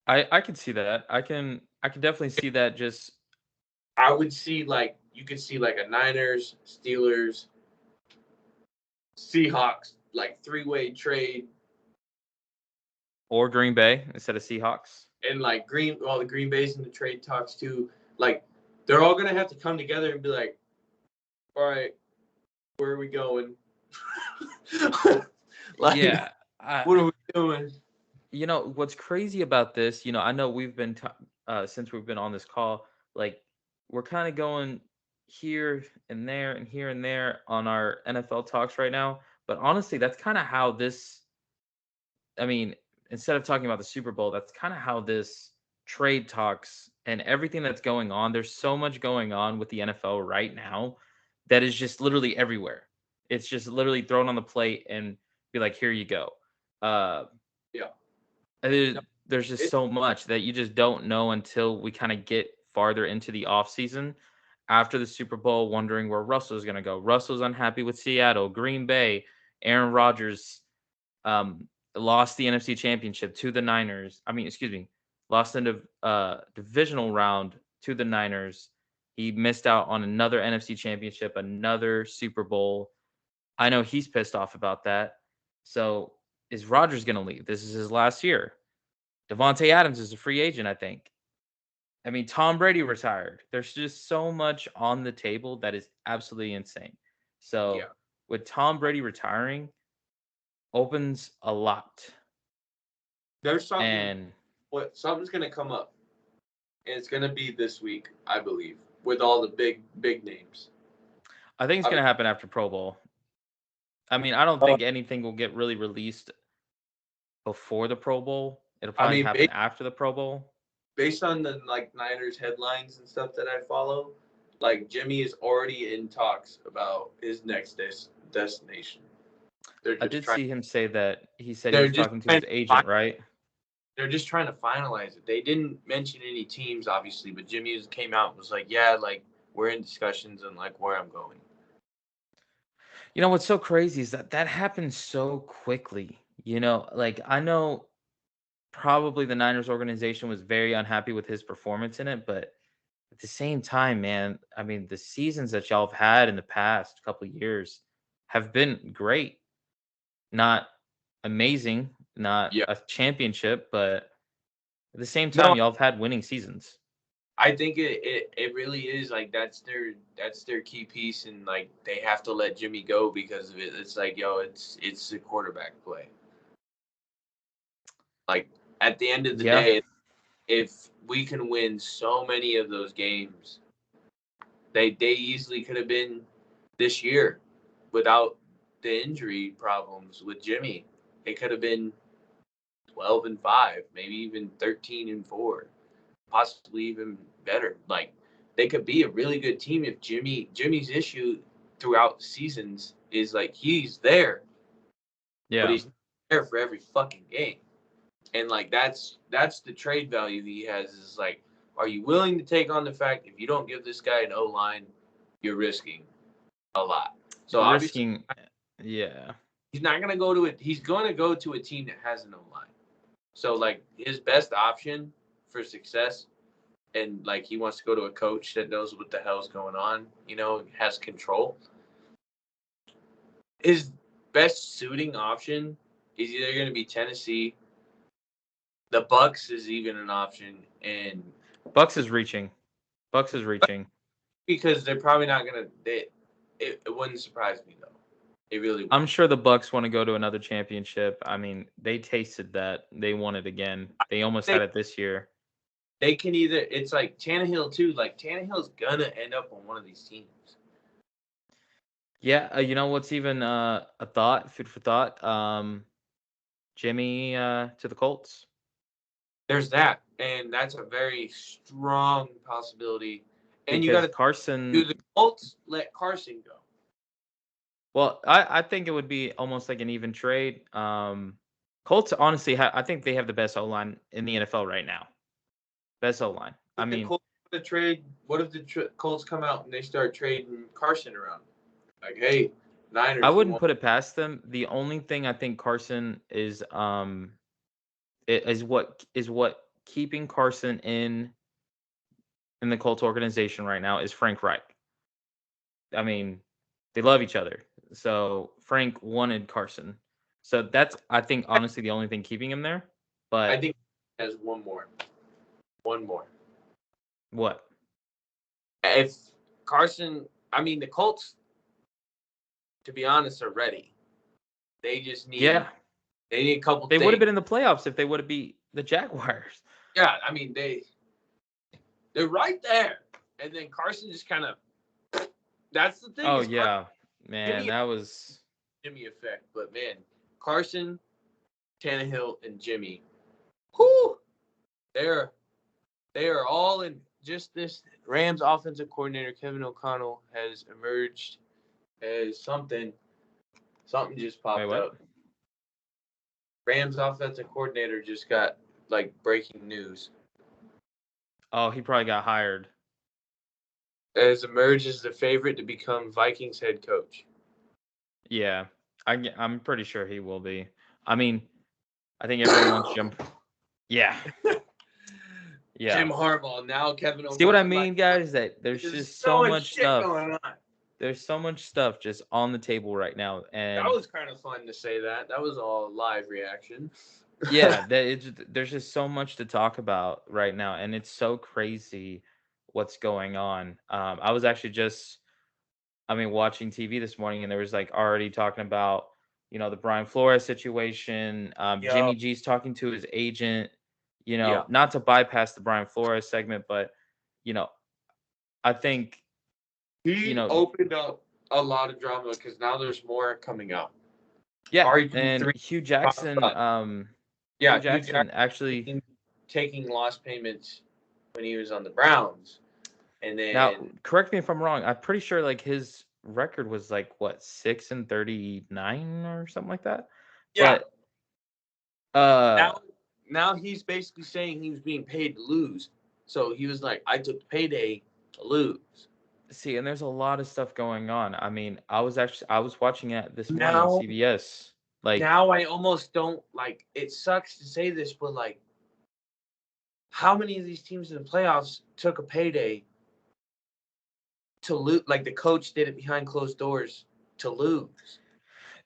I can see that. I can definitely see that. I would see you could see a Niners, Steelers, Seahawks, three-way trade. Or Green Bay instead of Seahawks. And the Green Bay's in the trade talks too. They're all gonna have to come together and be like, all right, where are we going? What are we doing? What's crazy about this, I know we've been since we've been on this call, we're kind of going here and there and here and there on our NFL talks right now. But honestly, that's kind of how instead of talking about the Super Bowl, that's kind of how this trade talks and everything that's going on. There's so much going on with the NFL right now that is just literally everywhere. It's just literally thrown on the plate and be like, here you go. There's just so much that you just don't know until we kind of get farther into the offseason after the Super Bowl, wondering where Russell's going to go. Russell's unhappy with Seattle, Green Bay. Aaron Rodgers lost the NFC Championship to the Niners. Lost in the divisional round to the Niners. He missed out on another NFC Championship, another Super Bowl. I know he's pissed off about that. So is Rodgers going to leave? This is his last year. Devontae Adams is a free agent, I think. Tom Brady retired. There's just so much on the table that is absolutely insane. So with Tom Brady retiring, opens a lot. There's something. Something's going to come up. And it's going to be this week, I believe, with all the big names. I think it's going to happen after Pro Bowl. I don't think anything will get really released before the Pro Bowl. It'll probably happen after the Pro Bowl. based on the like Niners headlines and stuff that I follow, like Jimmy is already in talks about his next destination. They're I just did trying. see him say that. He said he They're was just talking to trying his to agent, right? they're just trying to finalize it. They didn't mention any teams, obviously, but Jimmy came out and was like, "Yeah, like we're in discussions and like where I'm going." You know what's so crazy is that that happened so quickly. Like I know probably the Niners organization was very unhappy with his performance in it, but at the same time, man, I mean, the seasons that y'all have had in the past couple of years have been great. Not amazing, not Yeah. a championship, but at the same No, time, y'all have had winning seasons. I think it really is like that's their key piece, and like they have to let Jimmy go because of it. It's like, yo, it's the quarterback play. Like at the end of the Yeah. day, if we can win so many of those games, they easily could have been this year without the injury problems with Jimmy. It could have been 12-5, maybe even 13-4, possibly even better. Like they could be a really good team if Jimmy's issue throughout seasons is like he's there, but Yeah. he's there for every fucking game. And like that's the trade value he has is like, are you willing to take on the fact if you don't give this guy an O line, you're risking a lot. So You're obviously risking, yeah. he's not gonna go to it. He's going to go to a team that has an O line. So like his best option for success, and like he wants to go to a coach that knows what the hell's going on, has control. His best suiting option is either going to be Tennessee. The Bucks is even an option, and Bucks is reaching. Bucks is reaching. because they're probably not gonna. It wouldn't surprise me though. It really I'm would. sure the Bucks want to go to another championship. I mean, they tasted that. They won it again. They almost They had it this year. they can either. It's like Tannehill too. Like Tannehill's gonna end up on one of these teams. Yeah, you know what's even a thought, food for thought? Jimmy to the Colts. There's that, and that's a very strong possibility. And you got Because to do Carson, the Colts let Carson go. well, I think it would be almost like an even trade. Colts honestly, I think they have the best O line in the NFL right now. Best O line. I If the mean, Colts the trade, what if the Colts come out and they start trading Carson around? Like, hey, I Niners, we wouldn't want. put it past them. The only thing I think Carson is is what keeping Carson in the Colts organization right now is Frank Reich. I mean, they love each other. So Frank wanted Carson. So that's I think honestly the only thing keeping him there. I But think he has one more. what? If Carson, I mean, the Colts, to be honest, are ready. They just Yeah, need a couple they would have things. been in the playoffs if they would have beat the Jaguars. Yeah, I mean they're right there, and then Carson just kind of. That's the thing Oh is Carson, yeah, man, Jimmy that was Jimmy effect, but man, Carson, Tannehill, and Jimmy, whoo, they're they are all in just this. Rams offensive coordinator Kevin O'Connell has emerged as something. Something just wait, popped what? up. Rams offensive coordinator just got like breaking news. Oh, he probably got hired. Has emerged as the favorite to become Vikings head coach. Yeah, I'm pretty sure he will be. I mean, I think everyone wants jump. Yeah, Jim yeah. Harbaugh, now Kevin See what I O'Connell. Like, mean, guys? That there's there's just so so much much shit stuff. going on. There's so much stuff just on the table right now, That and was kind of fun to say that. That was all live reaction. yeah, there's just so much to talk about right now, and it's so crazy what's going on. I was actually just, I mean, watching TV this morning, and there was like already talking about, the Brian Flores situation. Yo, Jimmy G's talking to his agent. yeah. Not to bypass the Brian Flores segment, but you know, I think, you He know, opened up a lot of drama because now there's more coming out. yeah, and RG3 Hugh talked Jackson, about, Hugh yeah, Hugh Jackson actually, Jackson taking loss payments when he was on the Browns. And then Now, correct me if I'm wrong. I'm pretty sure like his record was like what 6-39 or something like that. yeah, But now he's basically saying he was being paid to lose. So he was like, I took the payday to lose. see, and there's a lot of stuff going on. I mean, I was watching it this morning on Now, CBS. Like, now I almost don't like. It sucks to say this, but like, how many of these teams in the playoffs took a payday to lose? Like the coach did it behind closed doors to lose.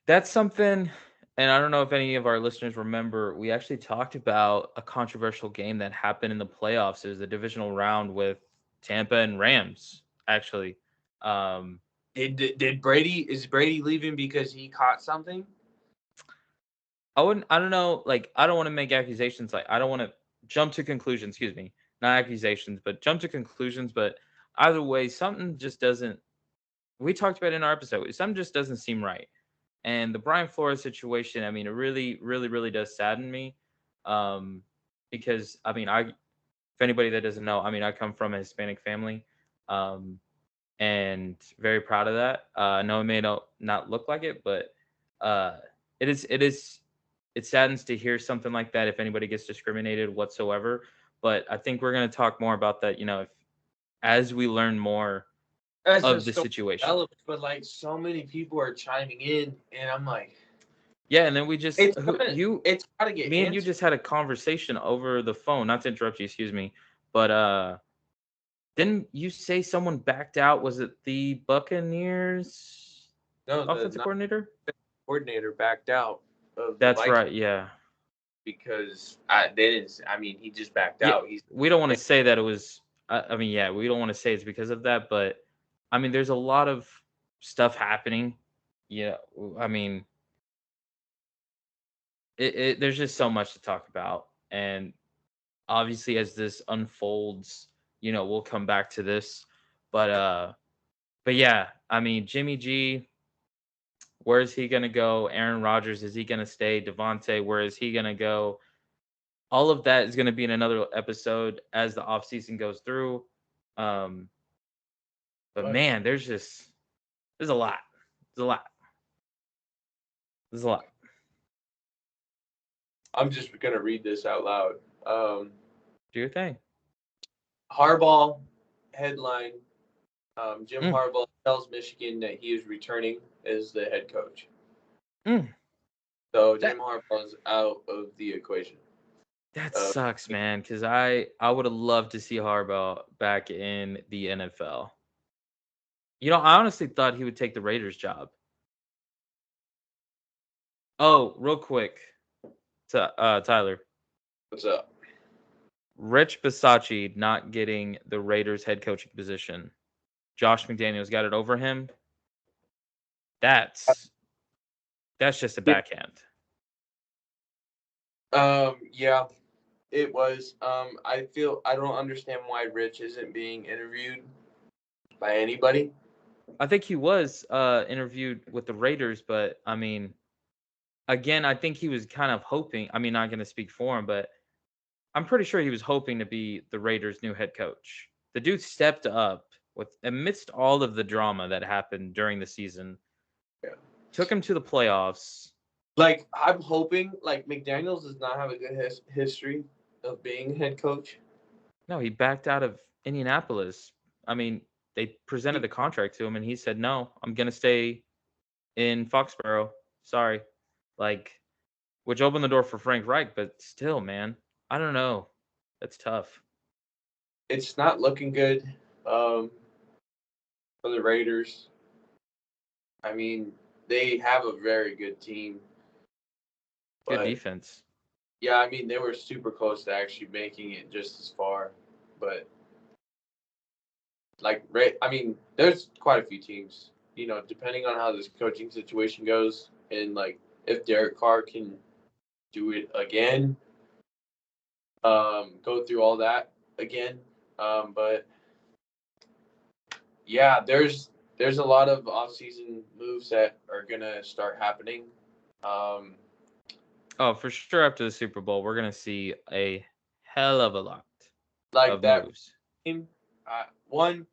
that's something, and I don't know if any of our listeners remember, we actually talked about a controversial game that happened in the playoffs. It was the divisional round with Tampa and Rams, actually. Um, Did Brady? Is Brady leaving because he caught something? I don't know, like, I don't want to make accusations. Like, I don't want to jump to conclusions, excuse me. Not accusations, but jump to conclusions. But either way, something just doesn't, we talked about it in our episode, something just doesn't seem right. And the Brian Flores situation, I mean, it really, really, really does sadden me. Um, because I mean, if anybody that doesn't know, I mean, I come from a Hispanic family, um, and very proud of that. I know it may not look like it, but uh, it saddens to hear something like that if anybody gets discriminated whatsoever. But I think we're going to talk more about that, if as we learn more As of the the story situation. develops, but like so many people are chiming in, and I'm like, Yeah, and then we just it's gotta get me and you answered. just had a conversation over the phone. Not to interrupt you, excuse me, but didn't you say someone backed out? Was it the Buccaneers No, the offensive coordinator? coordinator backed out of the That's Vikings right. Yeah. because they didn't. I mean, he just backed Yeah. out. We don't want to say that it was. I mean, yeah, we don't want to say it's because of that, but I mean, there's a lot of stuff happening. Yeah. I mean, there's just so much to talk about, and obviously as this unfolds, we'll come back to this. But yeah, I mean, Jimmy G, where is he gonna go? Aaron Rodgers, is he gonna stay? Devontae, where is he gonna go? All of that is gonna be in another episode as the offseason goes through. Um, but man, there's a lot. There's a lot. There's a lot. I'm just gonna read this out loud. Do your thing. Harbaugh headline: Jim Mm. Harbaugh tells Michigan that he is returning as the head coach. Mm. So Jim Harbaugh is out of the equation. That sucks, man, because I would have loved to see Harbaugh back in the NFL. I honestly thought he would take the Raiders job. Oh, real quick, Tyler. What's up? Rich Bisaccia not getting the Raiders head coaching position. Josh McDaniels got it over him. That's just a backhand. Yeah, it was. I don't understand why Rich isn't being interviewed by anybody. I think he was interviewed with the Raiders, but I mean, again, I think he was kind of hoping. I mean, not going to speak for him, but I'm pretty sure he was hoping to be the Raiders' new head coach. The dude stepped up amidst all of the drama that happened during the season. Yeah. Took him to the playoffs. Like, I'm hoping, like, McDaniels does not have a good history of being head coach. No, he backed out of Indianapolis. I mean, they presented the contract to him, and he said, "No, I'm gonna stay in Foxborough. Sorry." Like, which opened the door for Frank Reich, but still, man, I don't know. That's tough. It's not looking good for the Raiders. I mean, they have a very good team. Good defense. Yeah, I mean, they were super close to actually making it just as far. But, like, I mean, there's quite a few teams, depending on how this coaching situation goes. And, like, if Derek Carr can do it again, go through all that again. But, yeah, there's a lot of offseason moves that are going to start happening. Oh, for sure. After the Super Bowl, we're gonna see a hell of a lot Like of that moves. team. One,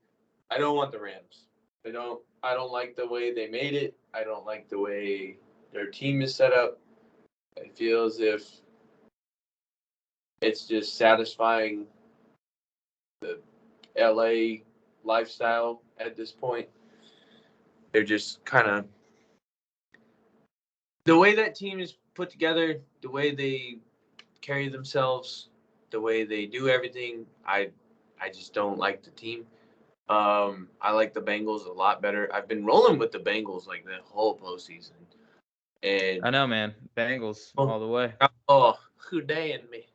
I don't want the Rams. I don't like the way they made it. I don't like the way their team is set up. I feel as if it's just satisfying the LA lifestyle at this point. They're just kind of the way that team is put together, the way they carry themselves, the way they do everything. I just don't like the team. I like the Bengals a lot better. I've been rolling with the Bengals like the whole postseason. And I know, man. Bengals all the way. who daying me?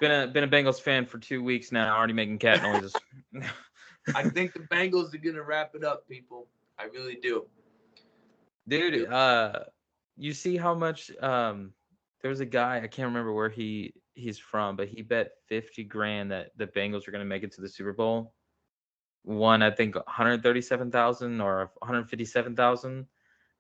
Been a Bengals fan for 2 weeks now, already making cat noises. I think the Bengals are gonna wrap it up, people. I really do. Dude, you see how much there was a guy, I can't remember where he's from, but he bet 50 grand that the Bengals were going to make it to the Super Bowl. Won, I think, 137,000 or 157,000.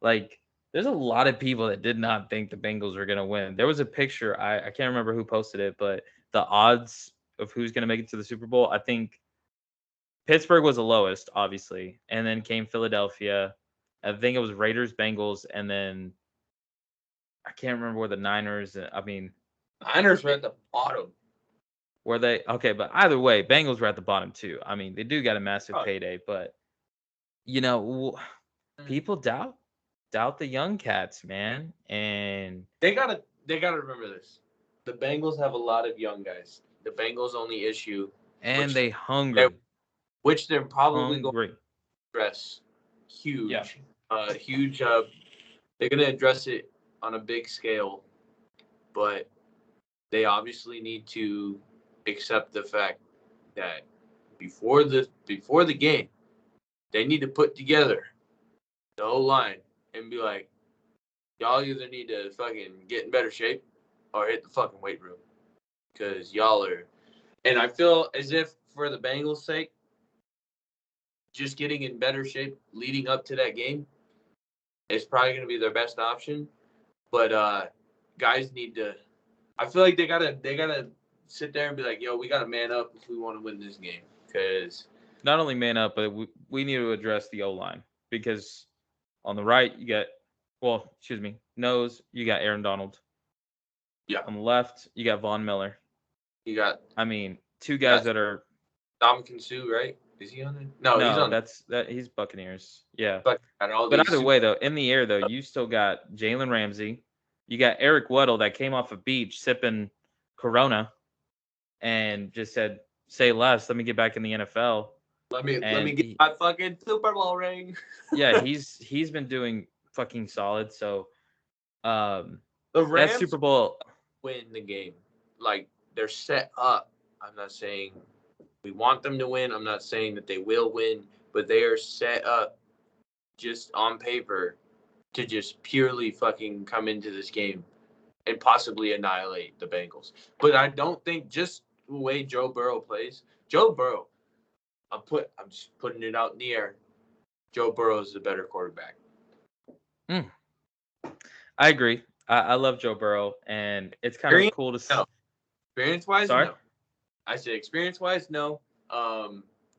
Like, there's a lot of people that did not think the Bengals were going to win. There was a picture, I can't remember who posted it, but the odds of who's going to make it to the Super Bowl, I think Pittsburgh was the lowest, obviously, and then came Philadelphia. I think it was Raiders, Bengals, and then I can't remember where the Niners. Niners were at the bottom. Were they okay? But either way, Bengals were at the bottom too. I mean, they do got a massive payday, but people doubt the young cats, man, and they gotta remember this. The Bengals have a lot of young guys. The Bengals' only issue, and they hungry, which they're probably going hungry. to address. Huge, Yeah. huge. They're gonna address it on a big scale, but they obviously need to accept the fact that before the game, they need to put together the whole line and be like, y'all either need to fucking get in better shape or hit the fucking weight room, because y'all are. And I feel as if for the Bengals' sake, just getting in better shape leading up to that game is probably going to be their best option. But guys need to. I feel like they gotta sit there and be like, yo, we gotta man up if we want to win this game. Because not only man up, but we need to address the O line, because on the right you got, nose, you got Aaron Donald. Yeah. On the left you got Von Miller. You got. I mean, two guys that are. Ndamukong Suh, right? Is he on there? No, he's on. He's Buccaneers. Yeah. But either way, though, in the air, though, you still got Jalen Ramsey. You got Eric Weddle that came off a beach sipping Corona and just said, "Say less. Let me get back in the NFL. Let me get my fucking Super Bowl ring." Yeah, he's been doing fucking solid. So, the Rams that Super Bowl win the game. Like, they're set up. I'm not saying we want them to win. I'm not saying that they will win, but they are set up just on paper to just purely fucking come into this game and possibly annihilate the Bengals. But I don't think, just the way Joe Burrow plays, Joe Burrow, I'm just putting it out in the air. Joe Burrow is the better quarterback. I agree. I love Joe Burrow, and it's kind of cool to see. No. Experience-wise, no. I said experience-wise, no.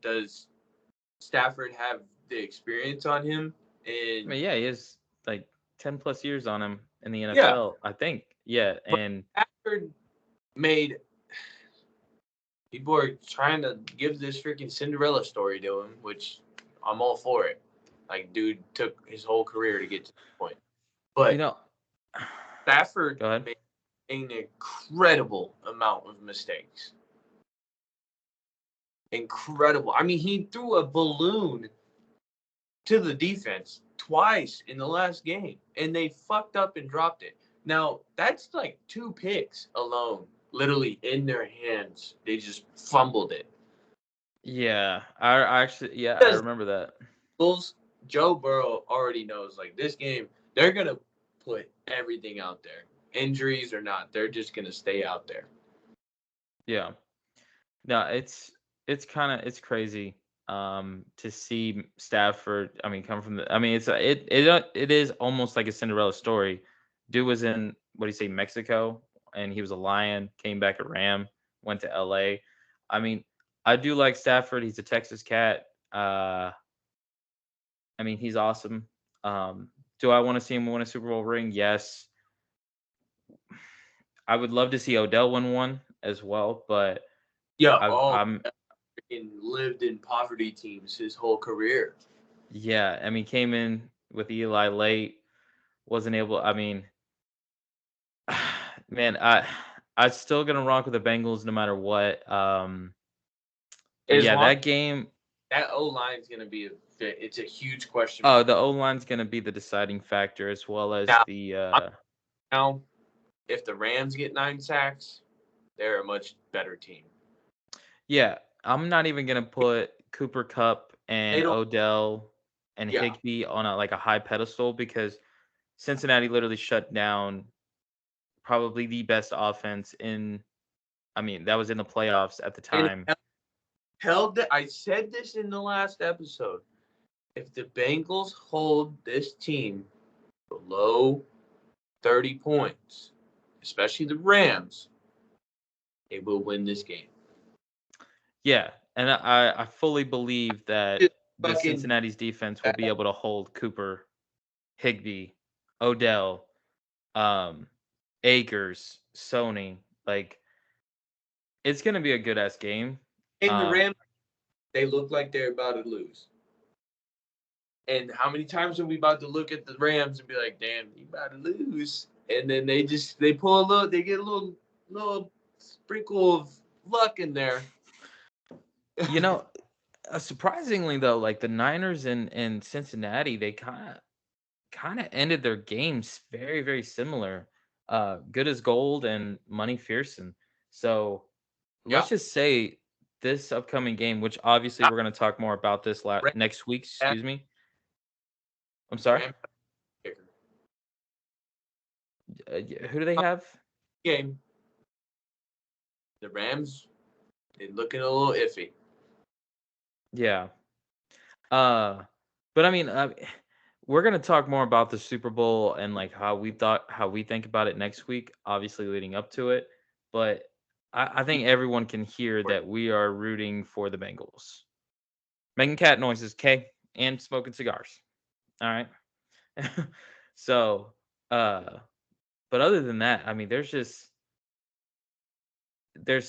Does Stafford have the experience on him? I mean, yeah, he has like 10 plus years on him in the NFL, I think. Yeah, and Stafford made. People are trying to give this freaking Cinderella story to him, which I'm all for it. Like, dude took his whole career to get to this point. But Stafford made an incredible amount of mistakes. Incredible. I mean, he threw a balloon to the defense twice in the last game, and they fucked up and dropped it. Now, that's like 2 picks alone, literally in their hands. They just fumbled it. Yeah, I remember that. Joe Burrow already knows, like, this game, they're going to put everything out there. Injuries or not, they're just going to stay out there. Yeah. No, it's crazy to see Stafford, come from it is almost like a Cinderella story. Dude was in, what do you say, Mexico and he was a Lion, came back a Ram, went to LA. I mean, I do like Stafford. He's a Texas cat. I mean, he's awesome. Do I want to see him win a Super Bowl ring? Yes. I would love to see Odell win one as well, but Yeah. I'm Freaking lived in poverty teams his whole career. yeah. I mean, came in with Eli late, wasn't able. I mean, man, I'm still gonna rock with the Bengals no matter what. But As yeah, long that game. that O line's gonna be it's a huge question Oh, mark. the O line's gonna be the deciding factor as well as Now, the. now, if the Rams get 9 sacks, they're a much better team. Yeah, I'm not even gonna put Cooper Cup They and don't. Odell and Yeah. Higbee on a high pedestal because Cincinnati literally shut down probably the best offense in. I mean, that was in the playoffs at the And time. held that. I said this in the last episode. If the Bengals hold this team below 30 points, especially the Rams, they will win this game. Yeah, and I fully believe that Just the fucking Cincinnati's defense will be able to hold Cooper, Higbee, Odell, Akers, Sony. Like it's gonna be a good ass game. and the Rams, they look like they're about to lose. And how many times are we about to look at the Rams and be like, "Damn, you about to lose," and then they pull a little, they get a little sprinkle of luck in there. You know, surprisingly though, like the Niners and Cincinnati, they kind of ended their games very very similar. Good as Gold and Money Fearson. So Yeah, let's just say this upcoming game, which obviously we're going to talk more about this Rams, next week. Excuse me. I'm sorry. Rams kicker. Who do they have? Game. The Rams, they're looking a little iffy. Yeah. But I mean, we're gonna talk more about the Super Bowl and like how we think about it next week, obviously leading up to it. But I think everyone can hear that we are rooting for the Bengals. Making cat noises, K, and smoking cigars. All right. So, uh, but other than that, I mean, there's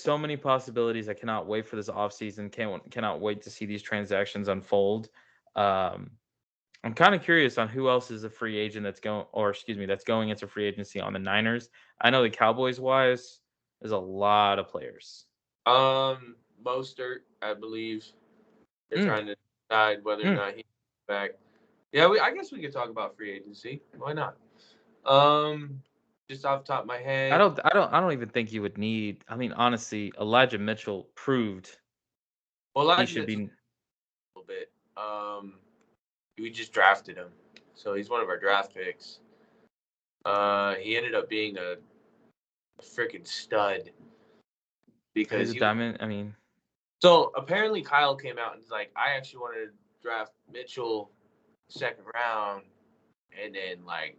so many possibilities. I cannot wait for this offseason. Cannot wait to see these transactions unfold. Um, I'm kind of curious on who else is a free agent that's going into free agency on the Niners. I know the Cowboys wise, there's a lot of players. Mostert, I believe they're Mm, trying to decide whether or mm. not he's back. Yeah, I guess we could talk about free agency. Why not? Just off the top of my head, I don't even think you would need. I mean, honestly, Elijah Mitchell proved well, he Elijah should Mitchell be. a little bit. We just drafted him, so he's one of our draft picks. He ended up being a freaking stud because He's a diamond. I mean, so apparently Kyle came out and was like, I actually wanted to draft Mitchell second round, and then like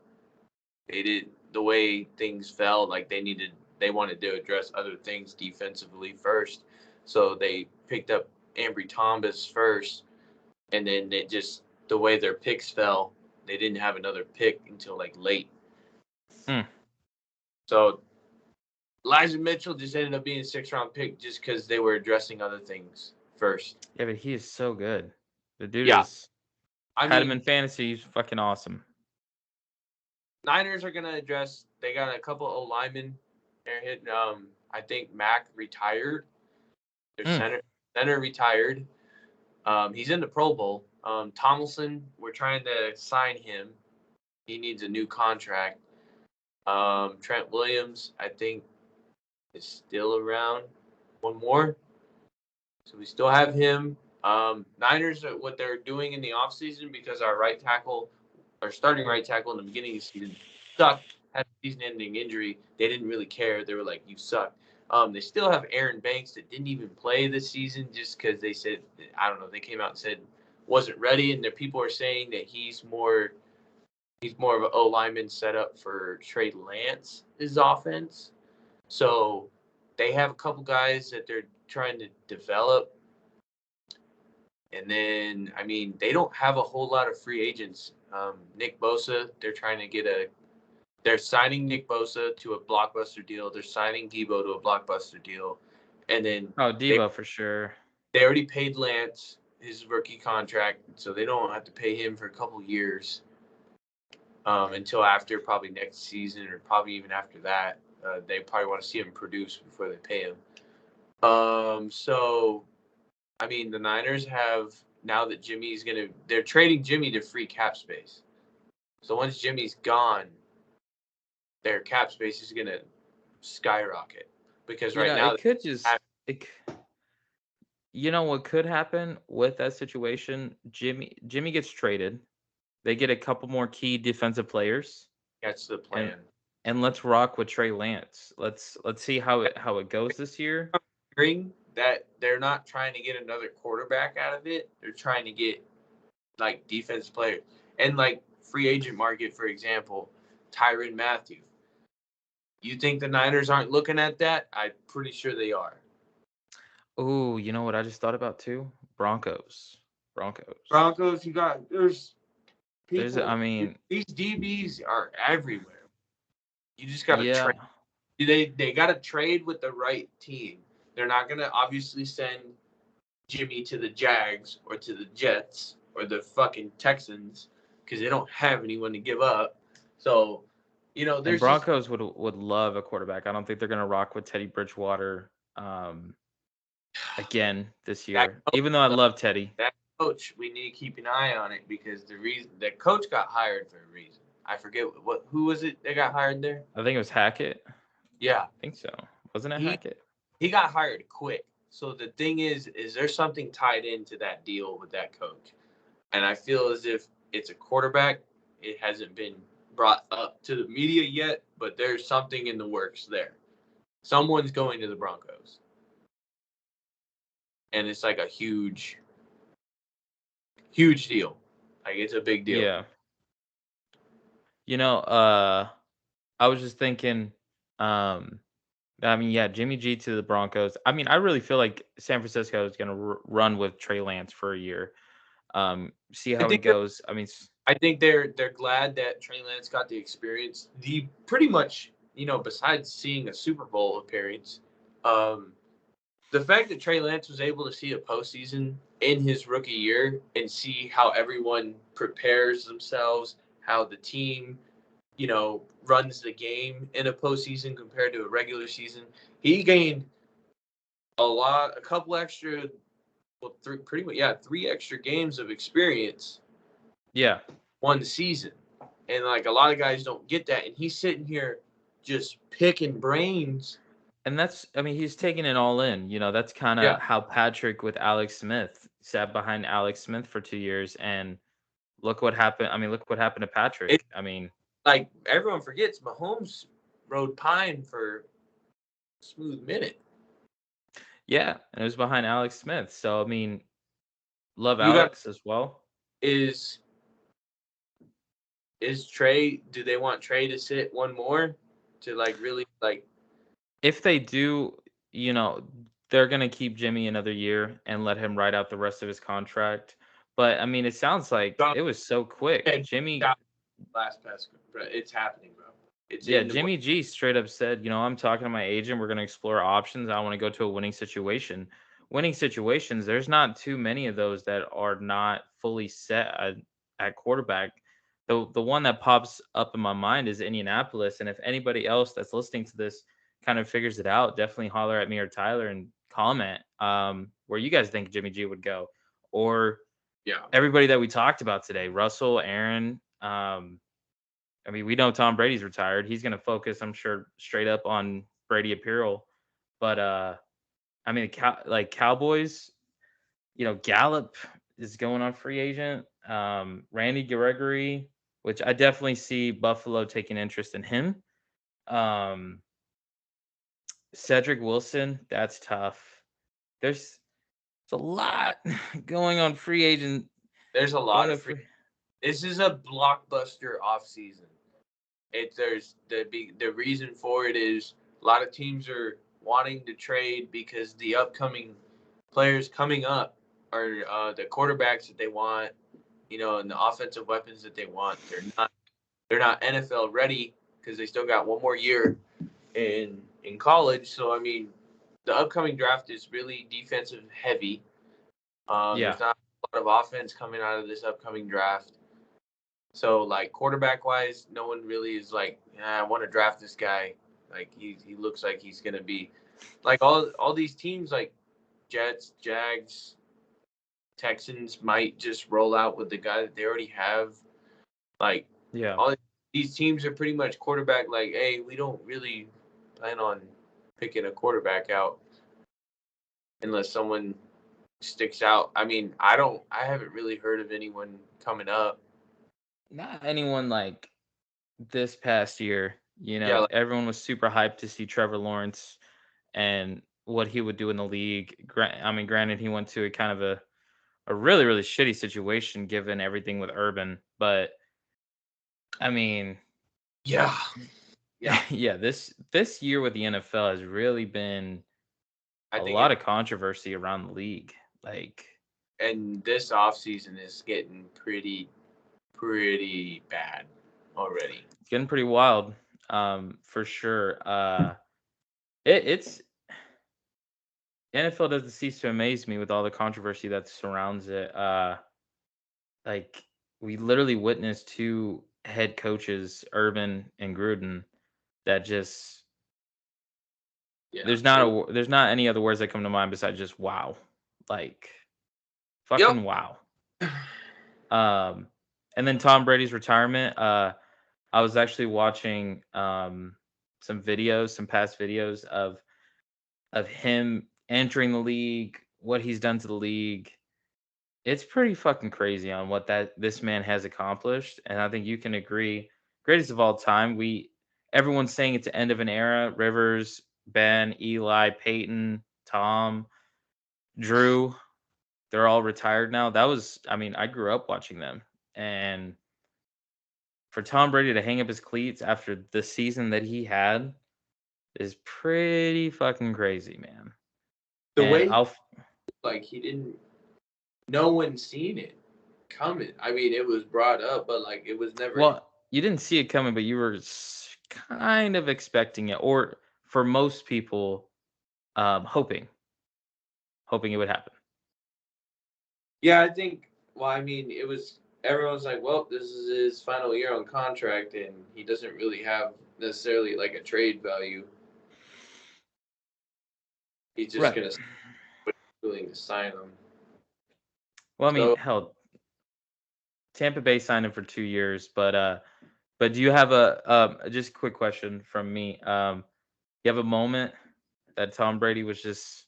they did the way things fell, like they wanted to address other things defensively first, so they picked up Ambry Thomas first, and then it just the way their picks fell, they didn't have another pick until like late. mm. So Elijah Mitchell just ended up being a 6th-round pick just because they were addressing other things first. Yeah, but he is so good. The dude Yeah, is I had him in mean, fantasy. He's fucking awesome. Niners are gonna address. They got a couple of linemen. They're hitting. I think Mack retired. Their Mm. center retired. He's in the Pro Bowl. Tomlinson, we're trying to sign him. He needs a new contract. Trent Williams, I think, is still around. One more. So we still have him. Niners, what they're doing in the offseason, because our starting right tackle in the beginning of the season sucked, had a season-ending injury. They didn't really care. They were like, "You suck." They still have Aaron Banks that didn't even play this season just because they said, I don't know, they came out and said wasn't ready, and the people are saying that he's more of an O lineman set up for Trey Lance's offense. So they have a couple guys that they're trying to develop. And then, I mean, they don't have a whole lot of free agents. Nick Bosa, they're signing Nick Bosa to a blockbuster deal. They're signing Debo to a blockbuster deal. And then Oh, they, Debo for sure. they already paid Lance his rookie contract, so they don't have to pay him for a couple years until after probably next season or probably even after that. They probably want to see him produce before they pay him. So I mean, the Niners have now that they're trading Jimmy to free cap space. So once Jimmy's gone, their cap space is gonna skyrocket because You right know, now, it could just it. You know what could happen with that situation? Jimmy gets traded. They get a couple more key defensive players, that's the and plan. let's rock with Trey Lance. Let's see how it goes this year. Hearing that they're not trying to get another quarterback out of it; they're trying to get like defense players and like free agent market, for example, Tyrann Mathieu. You think the Niners aren't looking at that? I'm pretty sure they are. Oh, you know what I just thought about too? Broncos. Broncos, there's I people. mean, These DBs are everywhere. You just got to yeah. trade. They got to trade with the right team. They're not gonna obviously send Jimmy to the Jags or to the Jets or the fucking Texans because they don't have anyone to give up. So, And there's just Broncos would love a quarterback. I don't think they're gonna rock with Teddy Bridgewater again this that year. coach, Even though I love Teddy. that coach. We need to keep an eye on it because the reason that coach got hired for a reason. I forget who was it that got hired there. I think it was Hackett. Yeah, I think so. Wasn't it he Hackett? he got hired quick. So the thing is there something tied into that deal with that coach? And I feel as if it's a quarterback. It hasn't been brought up to the media yet, but there's something in the works there. Someone's going to the Broncos. And it's like a huge, huge deal. Like it's a big deal. Yeah. You know, I was just thinking, um, I mean, yeah, Jimmy G to the Broncos. I mean, I really feel like San Francisco is going to run with Trey Lance for a year. See I how he think goes. I mean, I think they're glad that Trey Lance got the experience. The pretty much, besides seeing a Super Bowl appearance, um, the fact that Trey Lance was able to see a postseason in his rookie year and see how everyone prepares themselves, how the team, runs the game in a postseason compared to a regular season, he gained a couple extra, well, three extra games of experience yeah. one season. And like a lot of guys don't get that. And he's sitting here just picking brains. And I mean, he's taking it all in. You know, that's kind Yeah. of how Patrick with Alex Smith sat behind Alex Smith for 2 years. And look what happened. I mean, look what happened to It's Patrick. I mean, like everyone forgets Mahomes rode Pine for a smooth minute. yeah. And it was behind Alex Smith. So, I mean, love You got Alex as well. is Trey, do they want Trey to sit one more to like really like If they do, you know, they're going to keep Jimmy another year and let him ride out the rest of his contract. But I mean, it sounds like go it was so quick. Jimmy, last pass, bro? It's happening, bro. It's yeah, in the Jimmy G straight up said, you know, I'm talking to my agent. We're going to explore options. I want to go to a winning situation. Winning situations, there's not too many of those that are not fully set at quarterback. The one that pops up in my mind is Indianapolis. And if anybody else that's listening to this kind of figures it out, definitely holler at me or Tyler and comment where you guys think Jimmy G would go. Or yeah. everybody that we talked about today, Russell, Aaron, I mean, we know Tom Brady's retired. He's going to focus, I'm sure, straight up on Brady apparel. But I mean, like Cowboys, you know, Gallup is going on free agent. Randy Gregory, which I definitely see Buffalo taking interest in him. Um, Cedric Wilson, that's tough. There's a lot going on free agent. There's a Going lot to of free. free. This is a blockbuster offseason. There's the reason for it is A lot of teams are wanting to trade because the upcoming players coming up are the quarterbacks that they want, and the offensive weapons that they want. They're not NFL ready because they still got one more year in college. So I mean, the upcoming draft is really defensive heavy. There's not a lot of offense coming out of this upcoming draft. So like quarterback wise, no one really is like, I want to draft this guy. Like he looks like he's gonna be like all these teams like Jets, Jags, Texans might just roll out with the guy that they already have. Like all these teams are pretty much quarterback like, hey, we don't really plan on picking a quarterback out unless someone sticks out. I mean, I haven't really heard of anyone coming up. Not anyone like this past year. Yeah, like, Everyone was super hyped to see Trevor Lawrence and what he would do in the league. I mean, granted, he went to a kind of a really, really shitty situation given everything with Urban. But I mean, yeah. yeah, this year with the NFL has really been I a think lot of controversy around the league. Like, and this offseason is getting pretty bad already. it's getting pretty wild, for sure. It's NFL doesn't cease to amaze me with all the controversy that surrounds it. Like we literally witnessed two head coaches, Urban and Gruden, that just there's not any other words that come to mind besides just wow, like fucking wow. And then Tom Brady's retirement. I was actually watching some videos, some past videos of him entering the league, what he's done to the league. It's pretty fucking crazy on what this man has accomplished, and I think you can agree, greatest of all time. Everyone's saying it's the end of an era. Rivers, Ben, Eli, Peyton, Tom, Drew, they're all retired now. I mean, I grew up watching them, and for Tom Brady to hang up his cleats after the season that he had is pretty fucking crazy, man. The way like he didn't, no one seen it coming. I mean, it was brought up, but like it was never. Well, you didn't see it coming, but you were kind of expecting it, or for most people, hoping it would happen. Yeah, I think. Well, I mean, it was everyone's like, well, this is his final year on contract, and he doesn't really have necessarily like a trade value. He's just gonna willing to sign him. Well, I mean, hell, Tampa Bay signed him for 2 years, but do you have just a quick question from me? You have a moment that Tom Brady was just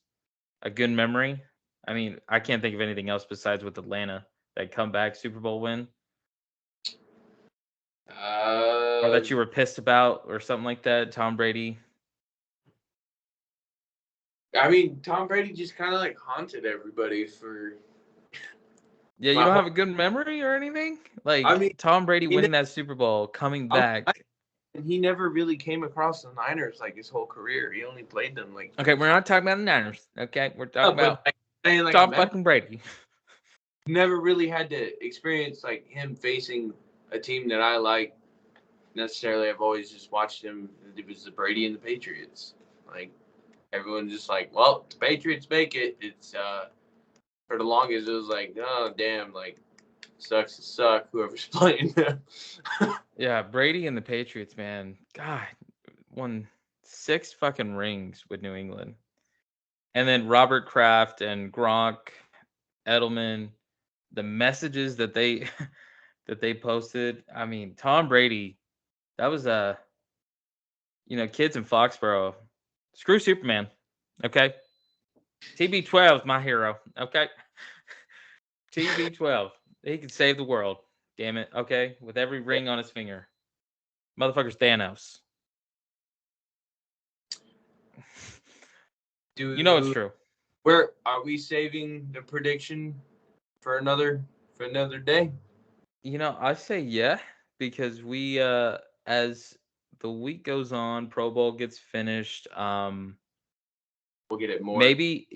a good memory? I mean, I can't think of anything else besides with Atlanta, that comeback Super Bowl win. Or that you were pissed about or something like that, Tom Brady. I mean, Tom Brady just kind of like haunted everybody for. Yeah, you don't have a good memory or anything? Like, I mean, Tom Brady winning that Super Bowl, coming back. And he never really came across the Niners like his whole career. He only played them like. Okay, we're not talking about the Niners. Okay, we're talking about Tom fucking Brady. Never really had to experience like him facing a team that I like necessarily. I've always just watched him. It was the Brady and the Patriots. Like everyone's just like, well, the Patriots make it. It's for the longest it was like, oh damn, like sucks to suck whoever's playing them. Yeah, Brady and the Patriots, man. God, won 6 fucking rings with New England. And then Robert Kraft and Gronk, Edelman, the messages that they that they posted. I mean, Tom Brady, that was kids in Foxborough. Screw Superman. Okay. TB12 is my hero. Okay. TB12. He can save the world. Damn it. Okay. With every ring on his finger. Motherfucker's Thanos. You know it's true. Where are we saving the prediction for another day? I say yeah, because we as the week goes on, Pro Bowl gets finished. We'll get it more. Maybe,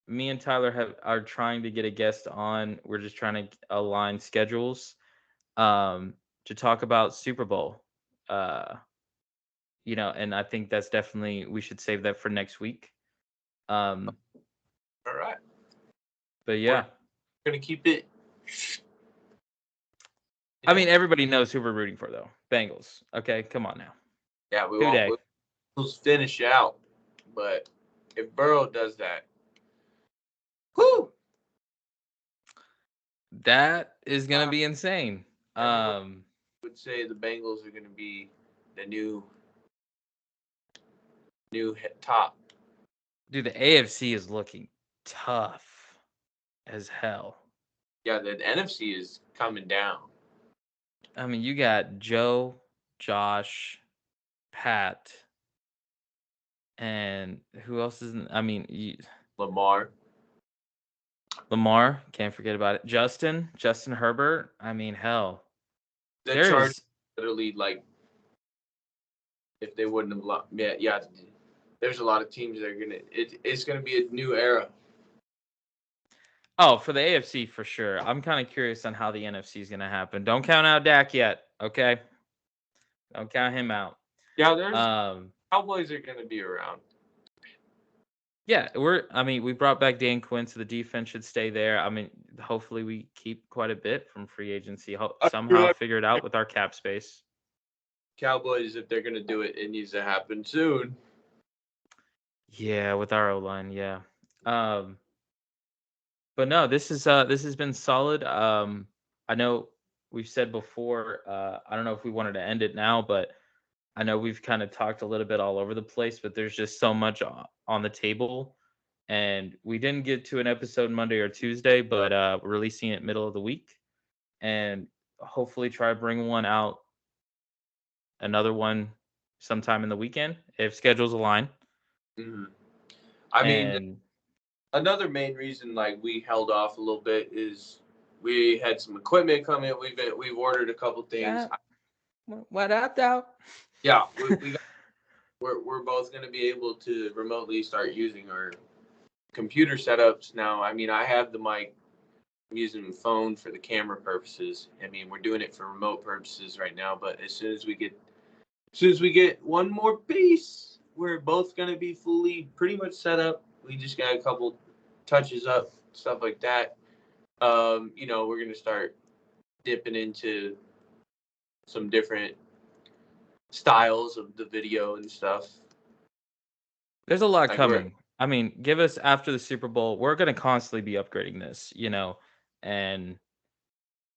me and Tyler are trying to get a guest on. We're just trying to align schedules to talk about Super Bowl. And I think that's definitely, we should save that for next week. All right. But yeah, we're gonna keep it. I mean, everybody knows who we're rooting for, though. Bengals. Okay, come on now. Yeah, we'll finish out. But if Burrow does that, whoo, that is gonna be insane. I would say the Bengals are gonna be the new top. Dude, the AFC is looking tough as hell. Yeah, the NFC is coming down. I mean, you got Joe, Josh, Pat, and who else is Lamar, can't forget about it. Justin Herbert. I mean, hell. The Chargers literally, like, if they wouldn't have yeah, there's a lot of teams that are it's gonna be a new era. Oh, for the AFC for sure. I'm kind of curious on how the NFC is gonna happen. Don't count out Dak yet, okay? Don't count him out. Yeah, there's Cowboys are gonna be around. Yeah, we brought back Dan Quinn, so the defense should stay there. I mean, hopefully we keep quite a bit from free agency. Somehow figure it out with our cap space. Cowboys, if they're gonna do it, it needs to happen soon. Yeah, with our O-line, yeah. But no, this has been solid. I know we've said before, I don't know if we wanted to end it now, but I know we've kind of talked a little bit all over the place, but there's just so much on the table. And we didn't get to an episode Monday or Tuesday, but we're releasing it middle of the week. And hopefully try to bring one out, another one sometime in the weekend, if schedules align. Mm-hmm. I mean, another main reason like we held off a little bit is we had some equipment come in. We've ordered a couple things. Yeah. What up, though? Yeah, we're both going to be able to remotely start using our computer setups now. I mean, I have the mic. I'm using the phone for the camera purposes. I mean, we're doing it for remote purposes right now. But as soon as we get one more piece, we're both going to be fully pretty much set up. We just got a couple touches up, stuff like that. We're going to start dipping into some different styles of the video and stuff. There's a lot coming. I mean, give us after the Super Bowl. We're going to constantly be upgrading this, and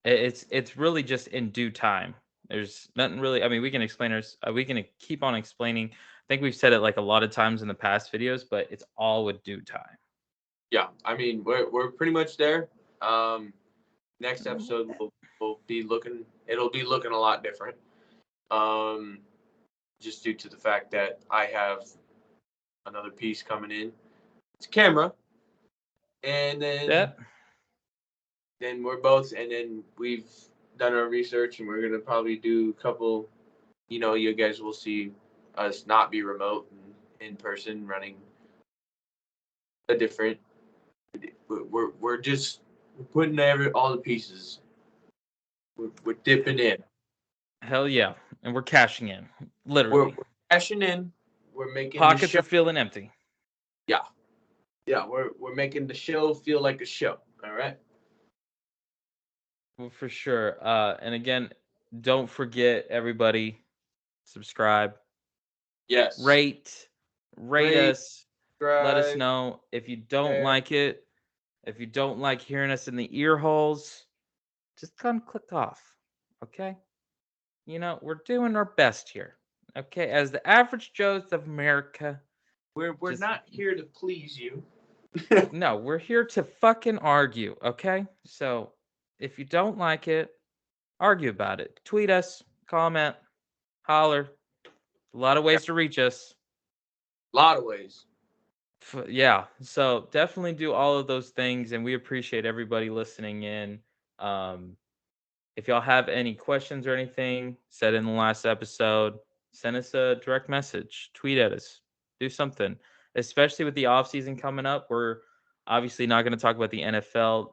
it's really just in due time. There's nothing really. I mean, we can keep on explaining. I think we've said it like a lot of times in the past videos, but it's all with due time. Yeah, I mean, we're pretty much there. Next episode will be looking. It'll be looking a lot different. Just due to the fact that I have another piece coming in. It's a camera, and then we're both, and then we've done our research, and we're gonna probably do a couple. You guys will see us not be remote and in person running a different. We're just putting all the pieces. We're dipping in. Hell yeah, and we're cashing in. Literally, we're cashing in. We're making pockets are feeling empty. Yeah, we're making the show feel like a show. All right. Well, for sure. And again, don't forget, everybody, subscribe. Yes. Rate us. Subscribe. Let us know if you don't like it. If you don't like hearing us in the ear holes, just come click off. Okay? We're doing our best here. Okay? As the average Joes of America. We're not here to please you. No, we're here to fucking argue, okay? So, if you don't like it, argue about it. Tweet us, comment, holler. A lot of ways to reach us. A lot of ways. Yeah, so definitely do all of those things, and we appreciate everybody listening in. If y'all have any questions or anything, said in the last episode, Send us a direct message, tweet at us, do something. Especially with the offseason coming up, we're obviously not going to talk about the NFL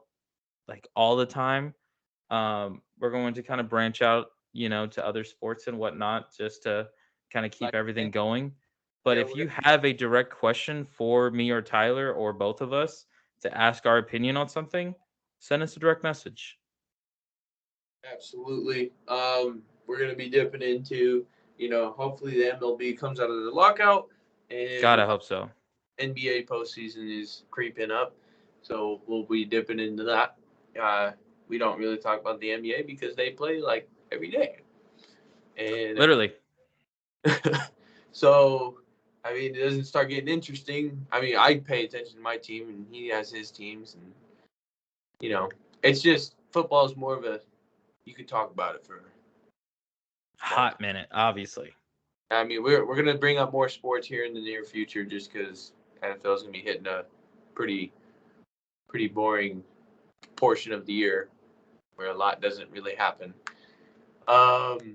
like all the time. We're going to kind of branch out, to other sports and whatnot, just to kind of keep Like, everything going. But yeah, if you have a direct question for me or Tyler or both of us to ask our opinion on something, send us a direct message. absolutely. We're gonna be dipping into, hopefully the MLB comes out of the lockout, God, and I hope so. NBA postseason is creeping up, so we'll be dipping into that. Uh, we don't really talk about the NBA because they play like every day, and Literally. so I mean, it doesn't start getting interesting. I mean, I pay attention to my team, and he has his teams, and it's just football is more of a you could talk about it for Hot minute, obviously. I mean, we're gonna bring up more sports here in the near future, just because NFL is gonna be hitting a pretty boring portion of the year where a lot doesn't really happen. But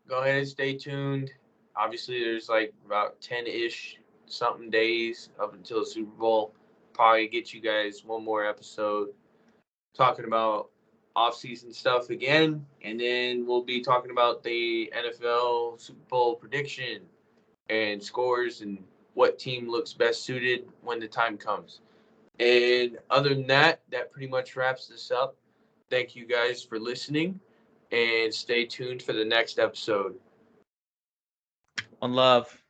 go ahead and stay tuned. Obviously, there's like about 10-ish something days up until the Super Bowl. Probably get you guys one more episode talking about off-season stuff again, and then we'll be talking about the NFL Super Bowl prediction and scores and what team looks best suited when the time comes. And other than that, that pretty much wraps this up. Thank you guys for listening, and stay tuned for the next episode. One love.